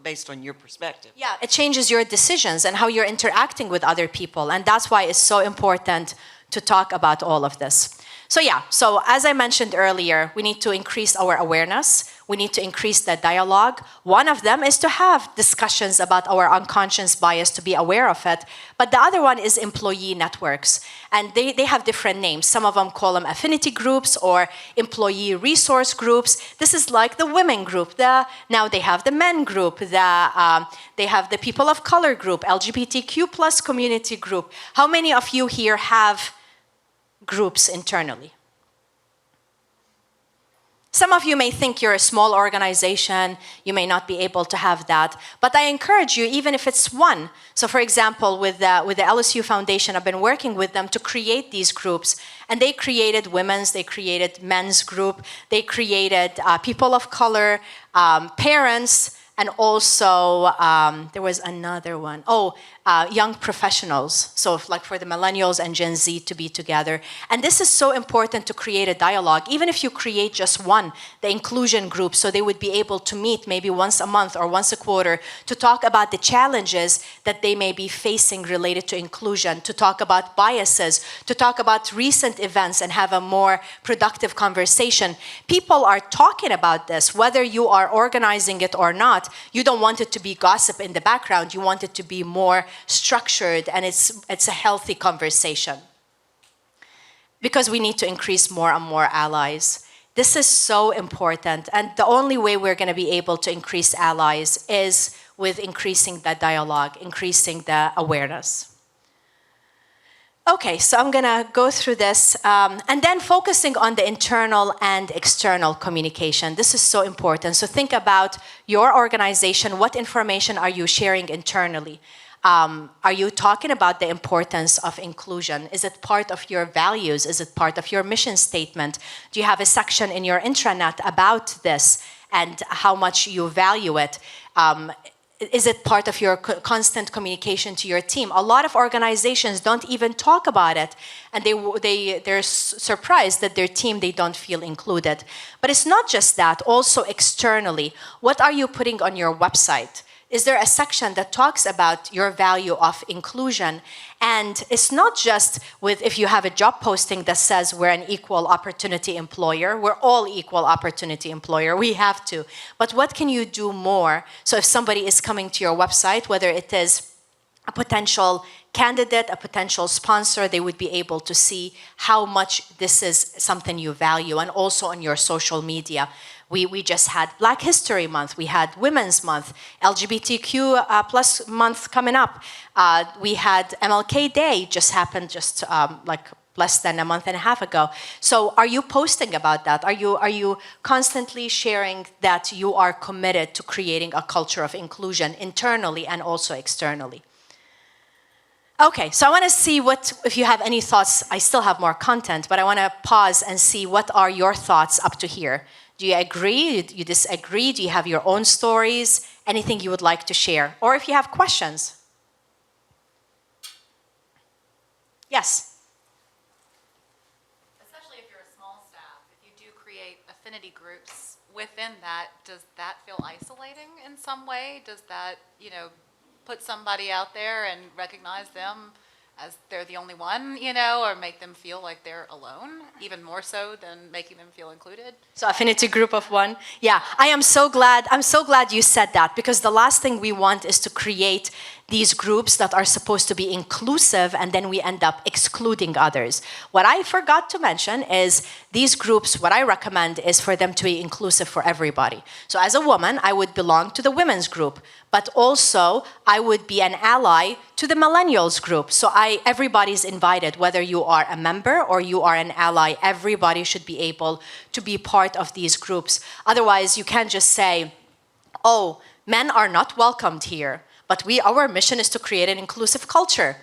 based on your perspective. Yeah, it changes your decisions and how you're interacting with other people. And that's why it's so important to talk about all of this. So as I mentioned earlier, we need to increase our awareness. we need to increase the dialogue. One of them is to have discussions about our unconscious bias, to be aware of it. But the other one is employee networks. And they have different names. Some of them call them affinity groups or employee resource groups. This is like the women group. Now they have the men group. They have the people of color group, LGBTQ plus community group. How many of you here have groups internally? Some of you may think you're a small organization, you may not be able to have that, but I encourage you, even if it's one. So for example, with the LSU Foundation, I've been working with them to create these groups, and they created women's, they created men's group, they created people of color, parents, and also there was another one. Young professionals. So like for the millennials and Gen Z to be together. And this is so important to create a dialogue. Even if you create just one, the inclusion group, so they would be able to meet maybe once a month or once a quarter to talk about the challenges that they may be facing related to inclusion, to talk about biases, to talk about recent events and have a more productive conversation. People are talking about this, whether you are organizing it or not. You don't want it to be gossip in the background. You want it to be more structured, and it's a healthy conversation. Because we need to increase more and more allies. This is so important, and the only way we're going to be able to increase allies is with increasing the dialogue, increasing the awareness. Okay, so I'm going to go through this, and then focusing on the internal and external communication. This is so important. So think about your organization. What information are you sharing internally? Are you talking about the importance of inclusion? Is it part of your values? Is it part of your mission statement? Do you have a section in your intranet about this and how much you value it? Is it part of your constant communication to your team? A lot of organizations don't even talk about it, and they're surprised that their team, they don't feel included. But it's not just that, also externally. What are you putting on your website? Is there a section that talks about your value of inclusion? And it's not just with if you have a job posting that says we're an equal opportunity employer. We're all equal opportunity employer. We have to. But what can you do more? So if somebody is coming to your website, whether it is a potential candidate, a potential sponsor, they would be able to see how much this is something you value, and also on your social media. We just had Black History Month, we had Women's Month, LGBTQ plus month coming up. We had MLK Day, just happened like less than a month and a half ago. So are you posting about that? Are you constantly sharing that you are committed to creating a culture of inclusion internally and also externally? Okay, so I want to see if you have any thoughts. I still have more content, but I want to pause and see what are your thoughts up to here. Do you agree? Do you disagree? Do you have your own stories? Anything you would like to share? Or if you have questions? Yes? Especially if you're a small staff, if you do create affinity groups within that, does that feel isolating in some way? Does that, put somebody out there and recognize them as they're the only one, or make them feel like they're alone, even more so than making them feel included? So affinity group of one. Yeah, I'm so glad you said that, because the last thing we want is to create these groups that are supposed to be inclusive, and then we end up excluding others. What I forgot to mention is these groups, what I recommend is for them to be inclusive for everybody. So as a woman, I would belong to the women's group, but also I would be an ally to the millennials group. So everybody's invited, whether you are a member or you are an ally, everybody should be able to be part of these groups. Otherwise, you can't just say, oh, men are not welcomed here, but our mission is to create an inclusive culture.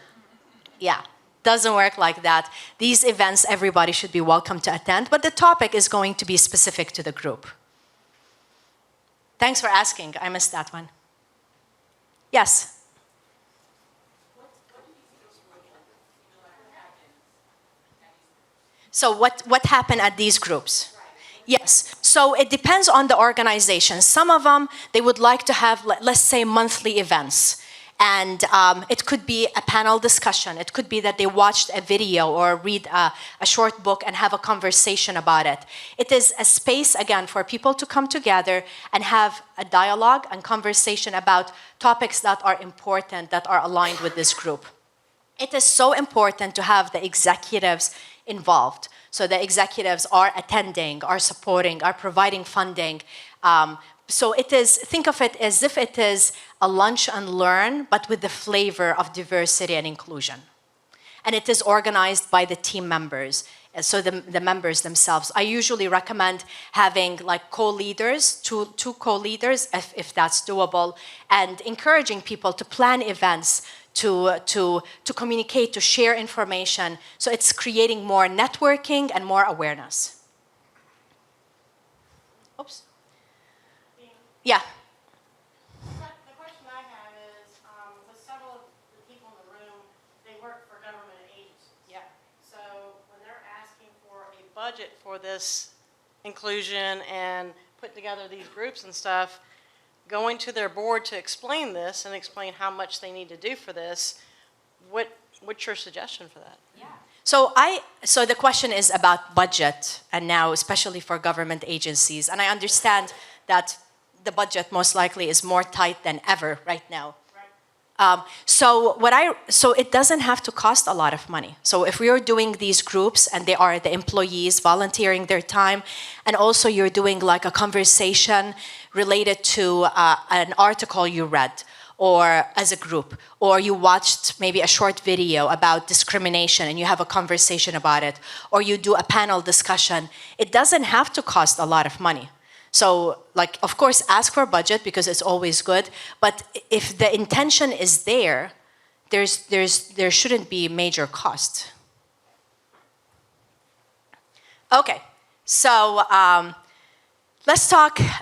Yeah, doesn't work like that. These events, everybody should be welcome to attend, but the topic is going to be specific to the group. Thanks for asking. I missed that one. Yes? So what happened at these groups? Yes, so it depends on the organization. Some of them, they would like to have, let's say, monthly events. And it could be a panel discussion. It could be that they watched a video or read a short book and have a conversation about it. It is a space, again, for people to come together and have a dialogue and conversation about topics that are important, that are aligned with this group. It is so important to have the executives involved. So the executives are attending, are supporting, are providing funding. So it is, think of it as if it is a lunch and learn, but with the flavor of diversity and inclusion. And it is organized by the team members, so the members themselves. I usually recommend having like co-leaders, two co-leaders, if that's doable, and encouraging people to plan events, to communicate, to share information. So it's creating more networking and more awareness. Oops. Yeah. The question I have is, with several of the people in the room, they work for government agencies. Yeah. So when they're asking for a budget for this inclusion and putting together these groups and stuff, going to their board to explain this and explain how much they need to do for this, what's your suggestion for that? Yeah. So the question is about budget, and now especially for government agencies, and I understand that the budget most likely is more tight than ever right now. So it doesn't have to cost a lot of money. So if we are doing these groups and they are the employees volunteering their time, and also you're doing like a conversation related to an article you read, or as a group, or you watched maybe a short video about discrimination and you have a conversation about it, or you do a panel discussion, it doesn't have to cost a lot of money. So, like, of course, ask for a budget because it's always good. But if the intention is there, there shouldn't be major cost. Okay, so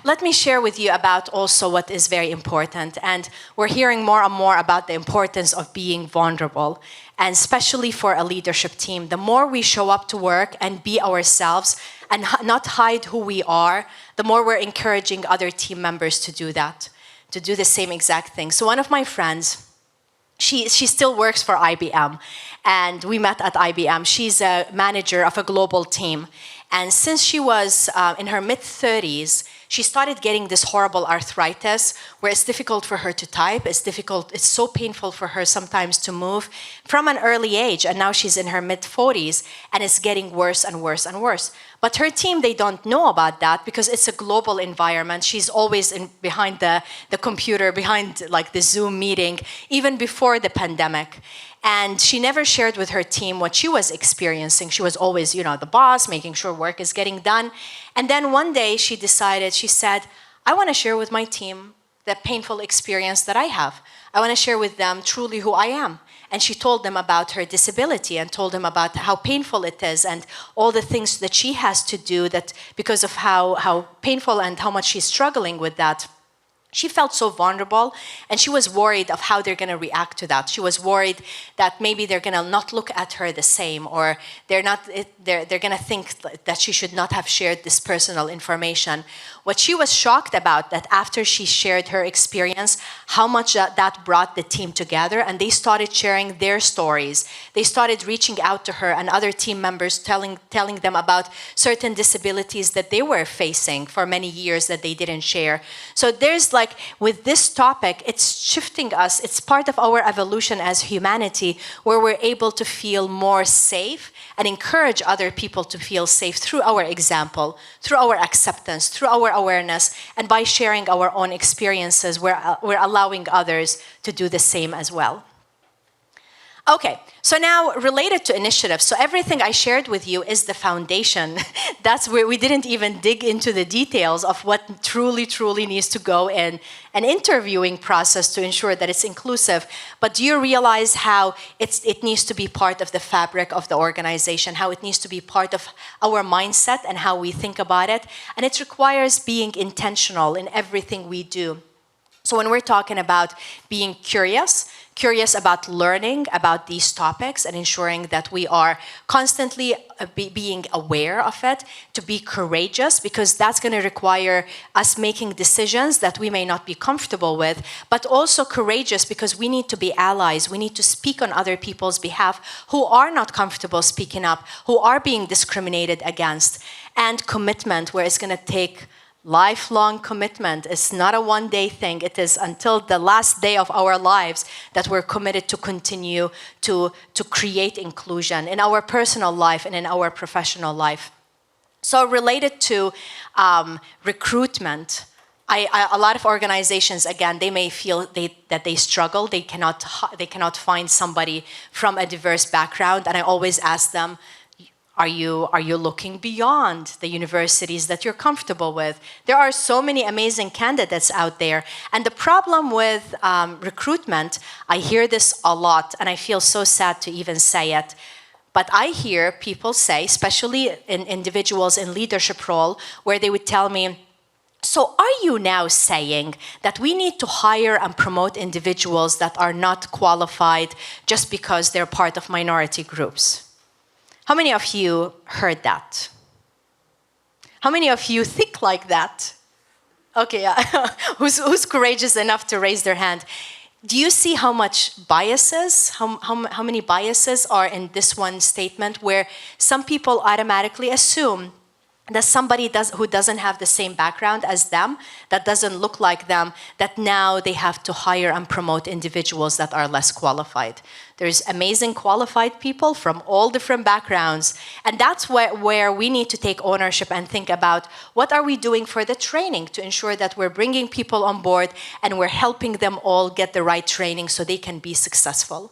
let me share with you about also what is very important. And we're hearing more and more about the importance of being vulnerable, and especially for a leadership team. The more we show up to work and be ourselves and not hide who we are, the more we're encouraging other team members to do that, to do the same exact thing. So one of my friends, she still works for IBM, and we met at IBM. She's a manager of a global team. And since she was in her mid-30s, she started getting this horrible arthritis where it's difficult for her to type, it's so painful for her sometimes to move from an early age, and now she's in her mid-40s, and it's getting worse and worse and worse. But her team, they don't know about that because it's a global environment. She's always behind the computer, behind like the Zoom meeting, even before the pandemic. And she never shared with her team what she was experiencing. She was always, the boss, making sure work is getting done. And then one day she said, I want to share with my team the painful experience that I have. I want to share with them truly who I am. And she told them about her disability and told them about how painful it is and all the things that she has to do that because of how painful and how much she's struggling with that. She felt so vulnerable, and she was worried of how they're going to react to that. She was worried that maybe they're going to not look at her the same, or they're going to think that she should not have shared this personal information. What she was shocked about, that after she shared her experience, how much that brought the team together, and they started sharing their stories. They started reaching out to her and other team members, telling them about certain disabilities that they were facing for many years that they didn't share. So there's like, with this topic, it's shifting us. It's part of our evolution as humanity, where we're able to feel more safe and encourage other people to feel safe through our example, through our acceptance, through our awareness, and by sharing our own experiences, we're allowing others to do the same as well. Okay, so now related to initiatives, so everything I shared with you is the foundation. That's where we didn't even dig into the details of what truly needs to go in an interviewing process to ensure that it's inclusive. But do you realize how it needs to be part of the fabric of the organization, how it needs to be part of our mindset and how we think about it? And it requires being intentional in everything we do. So when we're talking about being curious about learning about these topics and ensuring that we are constantly being aware of it, to be courageous, because that's going to require us making decisions that we may not be comfortable with, but also courageous because we need to be allies. We need to speak on other people's behalf who are not comfortable speaking up, who are being discriminated against, and commitment, where it's going to take lifelong commitment. It's not a one-day thing. It is until the last day of our lives that we're committed to continue to create inclusion in our personal life and in our professional life. So related to recruitment, a lot of organizations, again, they may feel that they struggle. They cannot find somebody from a diverse background. And I always ask them, are you looking beyond the universities that you're comfortable with? There are so many amazing candidates out there. And the problem with recruitment, I hear this a lot, and I feel so sad to even say it, but I hear people say, especially in individuals in leadership role, where they would tell me, so are you now saying that we need to hire and promote individuals that are not qualified just because they're part of minority groups? How many of you heard that? How many of you think like that? Okay, who's courageous enough to raise their hand? Do you see how much biases, how many biases are in this one statement, where some people automatically assume that somebody who doesn't have the same background as them, that doesn't look like them, that now they have to hire and promote individuals that are less qualified. There's amazing qualified people from all different backgrounds, and that's where we need to take ownership and think about what are we doing for the training to ensure that we're bringing people on board and we're helping them all get the right training so they can be successful.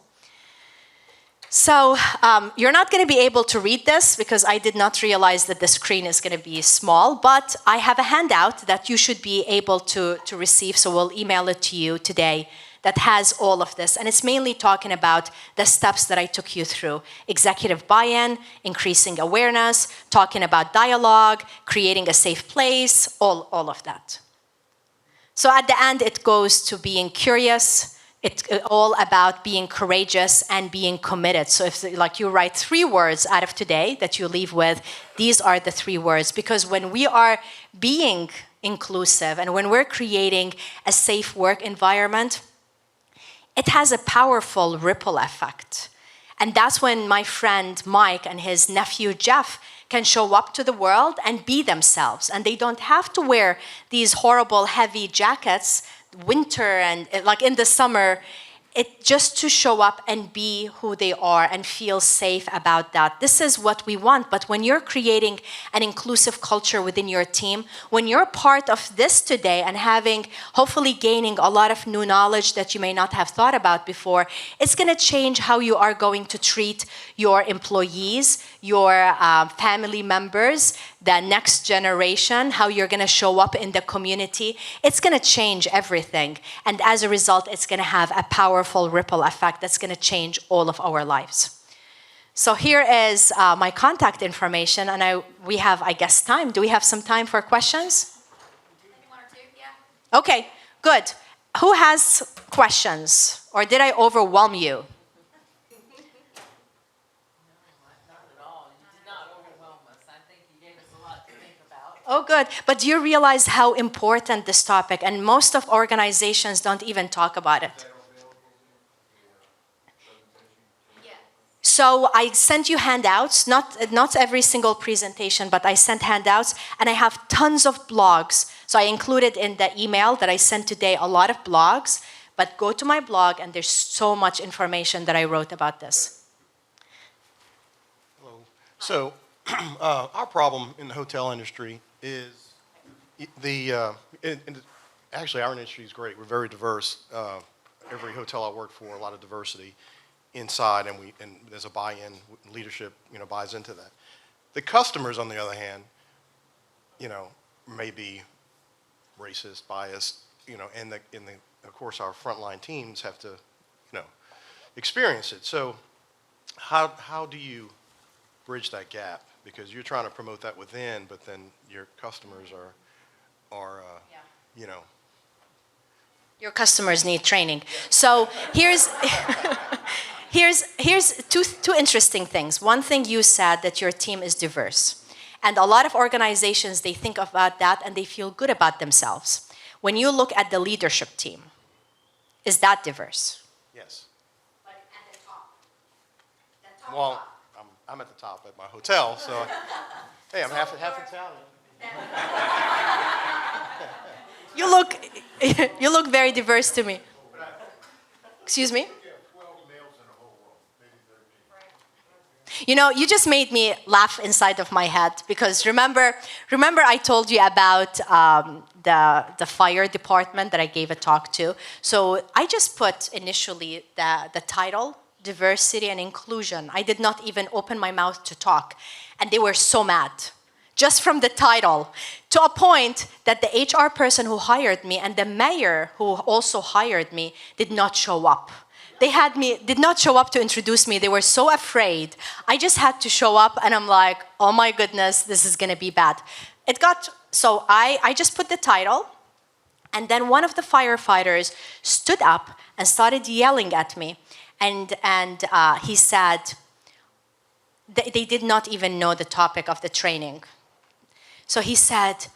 So you're not going to be able to read this because I did not realize that the screen is going to be small, but I have a handout that you should be able to receive, so we'll email it to you today, that has all of this. And it's mainly talking about the steps that I took you through. Executive buy-in, increasing awareness, talking about dialogue, creating a safe place, all of that. So at the end, it goes to being curious. It's all about being courageous and being committed. So if like you write 3 words out of today that you leave with, these are the 3 words. Because when we are being inclusive and when we're creating a safe work environment, it has a powerful ripple effect. And that's when my friend Mike and his nephew Jeff can show up to the world and be themselves. And they don't have to wear these horrible heavy jackets winter and like in the summer, it just to show up and be who they are and feel safe about that. This is what we want. But when you're creating an inclusive culture within your team, when you're part of this today and hopefully gaining a lot of new knowledge that you may not have thought about before, it's going to change how you are going to treat your employees, your family members, the next generation, how you're going to show up in the community. It's going to change everything. And as a result, it's going to have a powerful ripple effect that's going to change all of our lives. So here is my contact information, and we have, I guess, time. Do we have some time for questions? Maybe 1 or 2, yeah. Okay, good. Who has questions? Or did I overwhelm you? Oh, good. But do you realize how important this topic, and most of organizations don't even talk about it. So I sent you handouts, not every single presentation, but I sent handouts, and I have tons of blogs. So I included in the email that I sent today a lot of blogs, but go to my blog and there's so much information that I wrote about this. Hello. So our problem in the hotel industry is actually our industry is great. We're very diverse. Every hotel I work for, a lot of diversity inside, and there's a buy-in. Leadership, buys into that. The customers, on the other hand, may be racist, biased, and of course our frontline teams have to, experience it. So how do you bridge that gap? Because you're trying to promote that within, but then your customers are Your customers need training. So here's here's two interesting things. One thing you said that your team is diverse. And a lot of organizations, they think about that and they feel good about themselves. When you look at the leadership team, is that diverse? Yes. But at the top. Well, I'm at the top at my hotel, so, hey, I'm half Italian. You look very diverse to me. Excuse me? You know, you just made me laugh inside of my head because remember I told you about the fire department that I gave a talk to. So I just put initially the title, diversity and inclusion. I did not even open my mouth to talk, and they were so mad. Just from the title, to a point that the HR person who hired me and the mayor who also hired me did not show up. Did not show up to introduce me. They were so afraid. I just had to show up and I'm like, oh my goodness, this is gonna be bad. So I just put the title, and then one of the firefighters stood up and started yelling at me. And he said, they did not even know the topic of the training. So he said,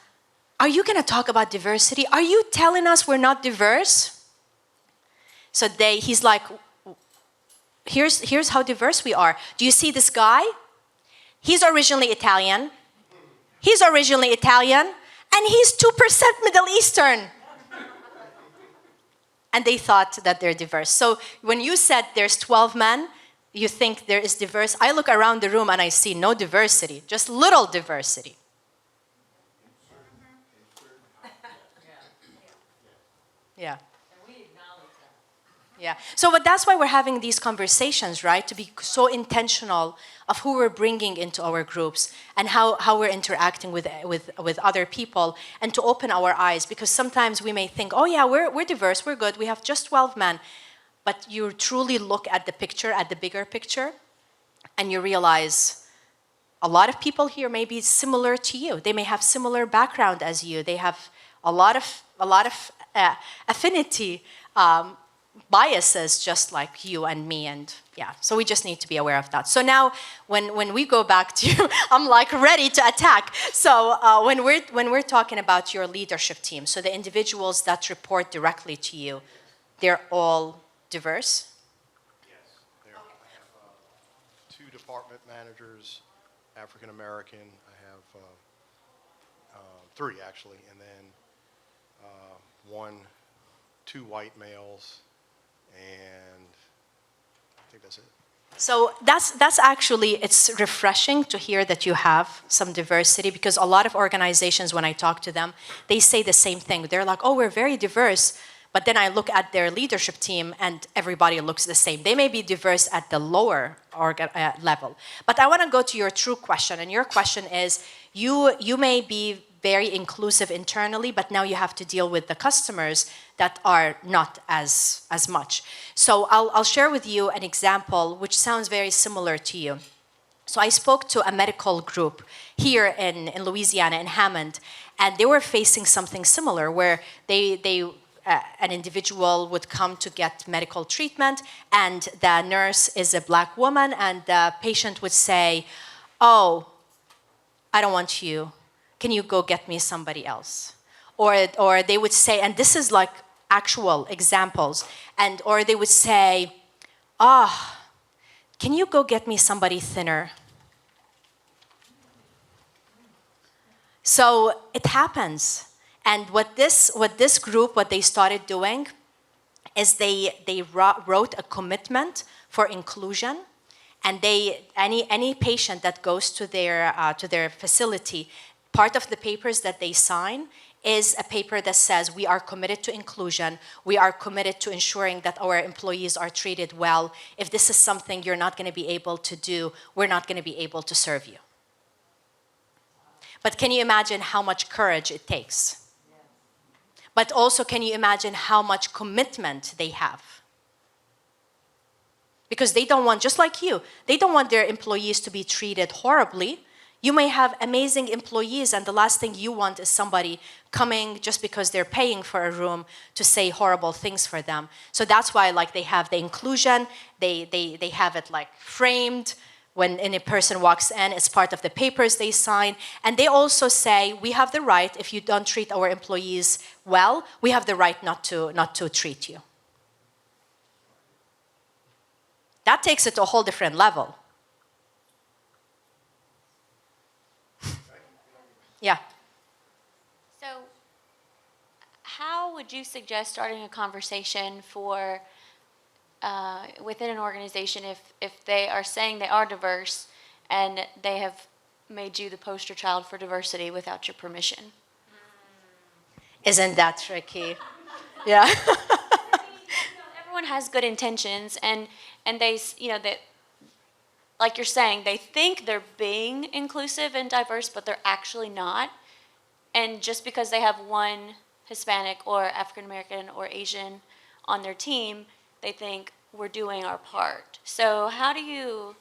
are you going to talk about diversity? Are you telling us we're not diverse? So he's like, here's how diverse we are. Do you see this guy? He's originally Italian. And he's 2% Middle Eastern. And they thought that they're diverse. So when you said there's 12 men, you think there is diverse. I look around the room and I see no diversity, just little diversity. Yeah. Yeah. But that's why we're having these conversations, right? To be so intentional of who we're bringing into our groups and how we're interacting with other people, and to open our eyes, because sometimes we may think, oh yeah, we're diverse, we're good, we have just 12 men. But you truly look at the picture, at the bigger picture, and you realize a lot of people here may be similar to you. They may have similar background as you. They have a lot of affinity, biases just like you and me, and yeah, so we just need to be aware of that. So now when we go back to I'm like ready to attack. So when we're talking about your leadership team, so the individuals that report directly to you, they're all diverse? Yes. I have 2 department managers, African American. I have 3 actually, and then 2 white males, and I think that's it. So that's actually, it's refreshing to hear that you have some diversity, because a lot of organizations, when I talk to them, they say the same thing. They're like, oh, we're very diverse, but then I look at their leadership team and everybody looks the same. They may be diverse at the lower level. But I want to go to your true question, and your question is, you may be very inclusive internally, but now you have to deal with the customers that are not as much. So I'll share with you an example which sounds very similar to you. So I spoke to a medical group here in Louisiana, in Hammond, and they were facing something similar where an individual would come to get medical treatment, and the nurse is a black woman, and the patient would say, oh, I don't want you. Can you go get me somebody else? Or they would say, and this is like actual examples, or they would say, can you go get me somebody thinner? So it happens. And what this group, what they started doing is they wrote a commitment for inclusion, and any patient that goes to their facility, part of the papers that they sign is a paper that says we are committed to inclusion, we are committed to ensuring that our employees are treated well. If this is something you're not going to be able to do, we're not going to be able to serve you. But can you imagine how much courage it takes? But also, can you imagine how much commitment they have? Because they don't want, just like you, they don't want their employees to be treated horribly. You may have amazing employees, and the last thing you want is somebody coming just because they're paying for a room to say horrible things for them. So that's why like they have the inclusion, they have it like framed. When any person walks in, it's part of the papers they sign. And they also say, we have the right, if you don't treat our employees well, we have the right not to treat you. That takes it to a whole different level. Yeah. So how would you suggest starting a conversation for within an organization if they are saying they are diverse and they have made you the poster child for diversity without your permission? Isn't that tricky? Yeah. Everyone has good intentions, and they, that, like you're saying, they think they're being inclusive and diverse, but they're actually not. And just because they have one Hispanic or African American or Asian on their team, they think we're doing our part. So how do you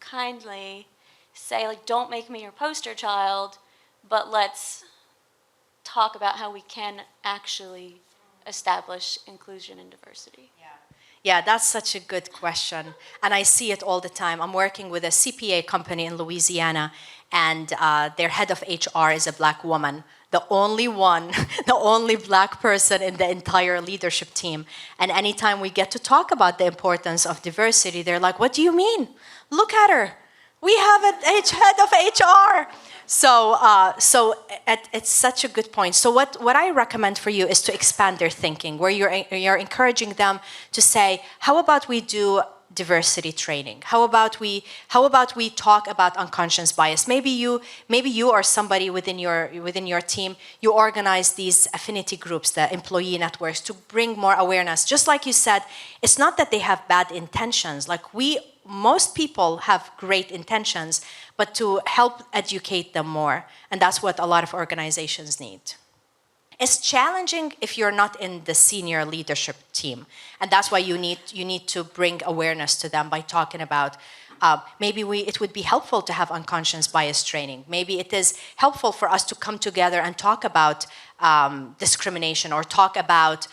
kindly say, like, don't make me your poster child, but let's talk about how we can actually establish inclusion and diversity? Yeah, that's such a good question. And I see it all the time. I'm working with a CPA company in Louisiana, and their head of HR is a black woman, the only one, the only black person in the entire leadership team. And anytime we get to talk about the importance of diversity, they're like, what do you mean? Look at her. We have a head of HR. So it's such a good point. So what I recommend for you is to expand their thinking, where you're encouraging them to say, how about we do diversity training? How about we talk about unconscious bias? Maybe you or somebody within your team, you organize these affinity groups, the employee networks, to bring more awareness. Just like you said, it's not that they have bad intentions. Like most people have great intentions, but to help educate them more. And that's what a lot of organizations need. It's challenging if you're not in the senior leadership team. And that's why you need to bring awareness to them by talking about maybe it would be helpful to have unconscious bias training. Maybe it is helpful for us to come together and talk about discrimination, or talk about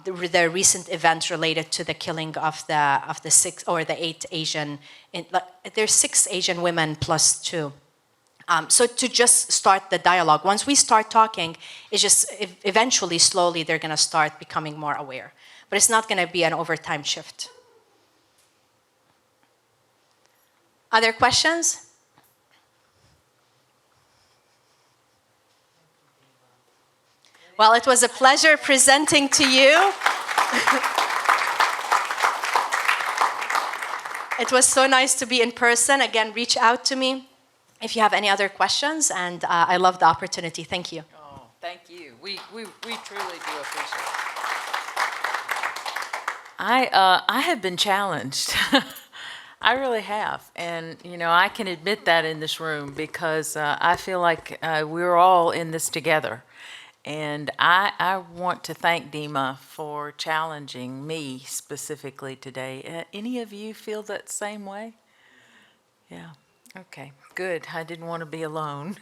the recent event related to the killing of the 6 or the 8 Asian. There's 6 Asian women plus 2. So to just start the dialogue. Once we start talking, it's just eventually, slowly, they're going to start becoming more aware. But it's not going to be an overtime shift. Other questions? Well, it was a pleasure presenting to you. It was so nice to be in person. Again, reach out to me if you have any other questions, and I love the opportunity. Thank you. Oh, thank you. We truly do appreciate it. I have been challenged. I really have. And, I can admit that in this room because I feel like we're all in this together. And I want to thank Dima for challenging me specifically today. Any of you feel that same way? Yeah. Okay, good. I didn't want to be alone.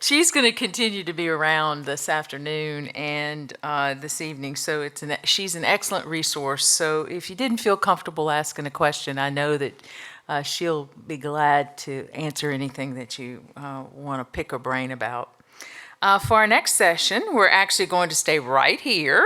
She's going to continue to be around this afternoon and this evening, so she's an excellent resource. So if you didn't feel comfortable asking a question, I know that she'll be glad to answer anything that you want to pick her brain about. For our next session, we're actually going to stay right here.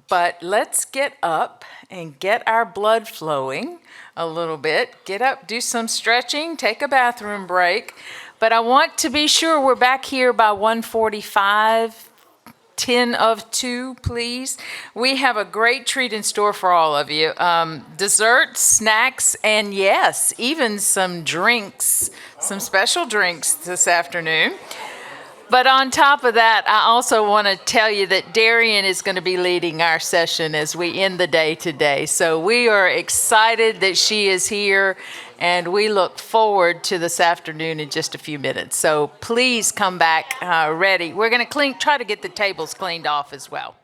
But let's get up and get our blood flowing a little bit. Get up, do some stretching, take a bathroom break. But I want to be sure we're back here by 1:45, 10 of 2, please. We have a great treat in store for all of you. Desserts, snacks, and yes, even some drinks, some special drinks this afternoon. But on top of that, I also want to tell you that Darian is going to be leading our session as we end the day today. So we are excited that she is here, and we look forward to this afternoon in just a few minutes. So please come back ready. We're going to try to get the tables cleaned off as well.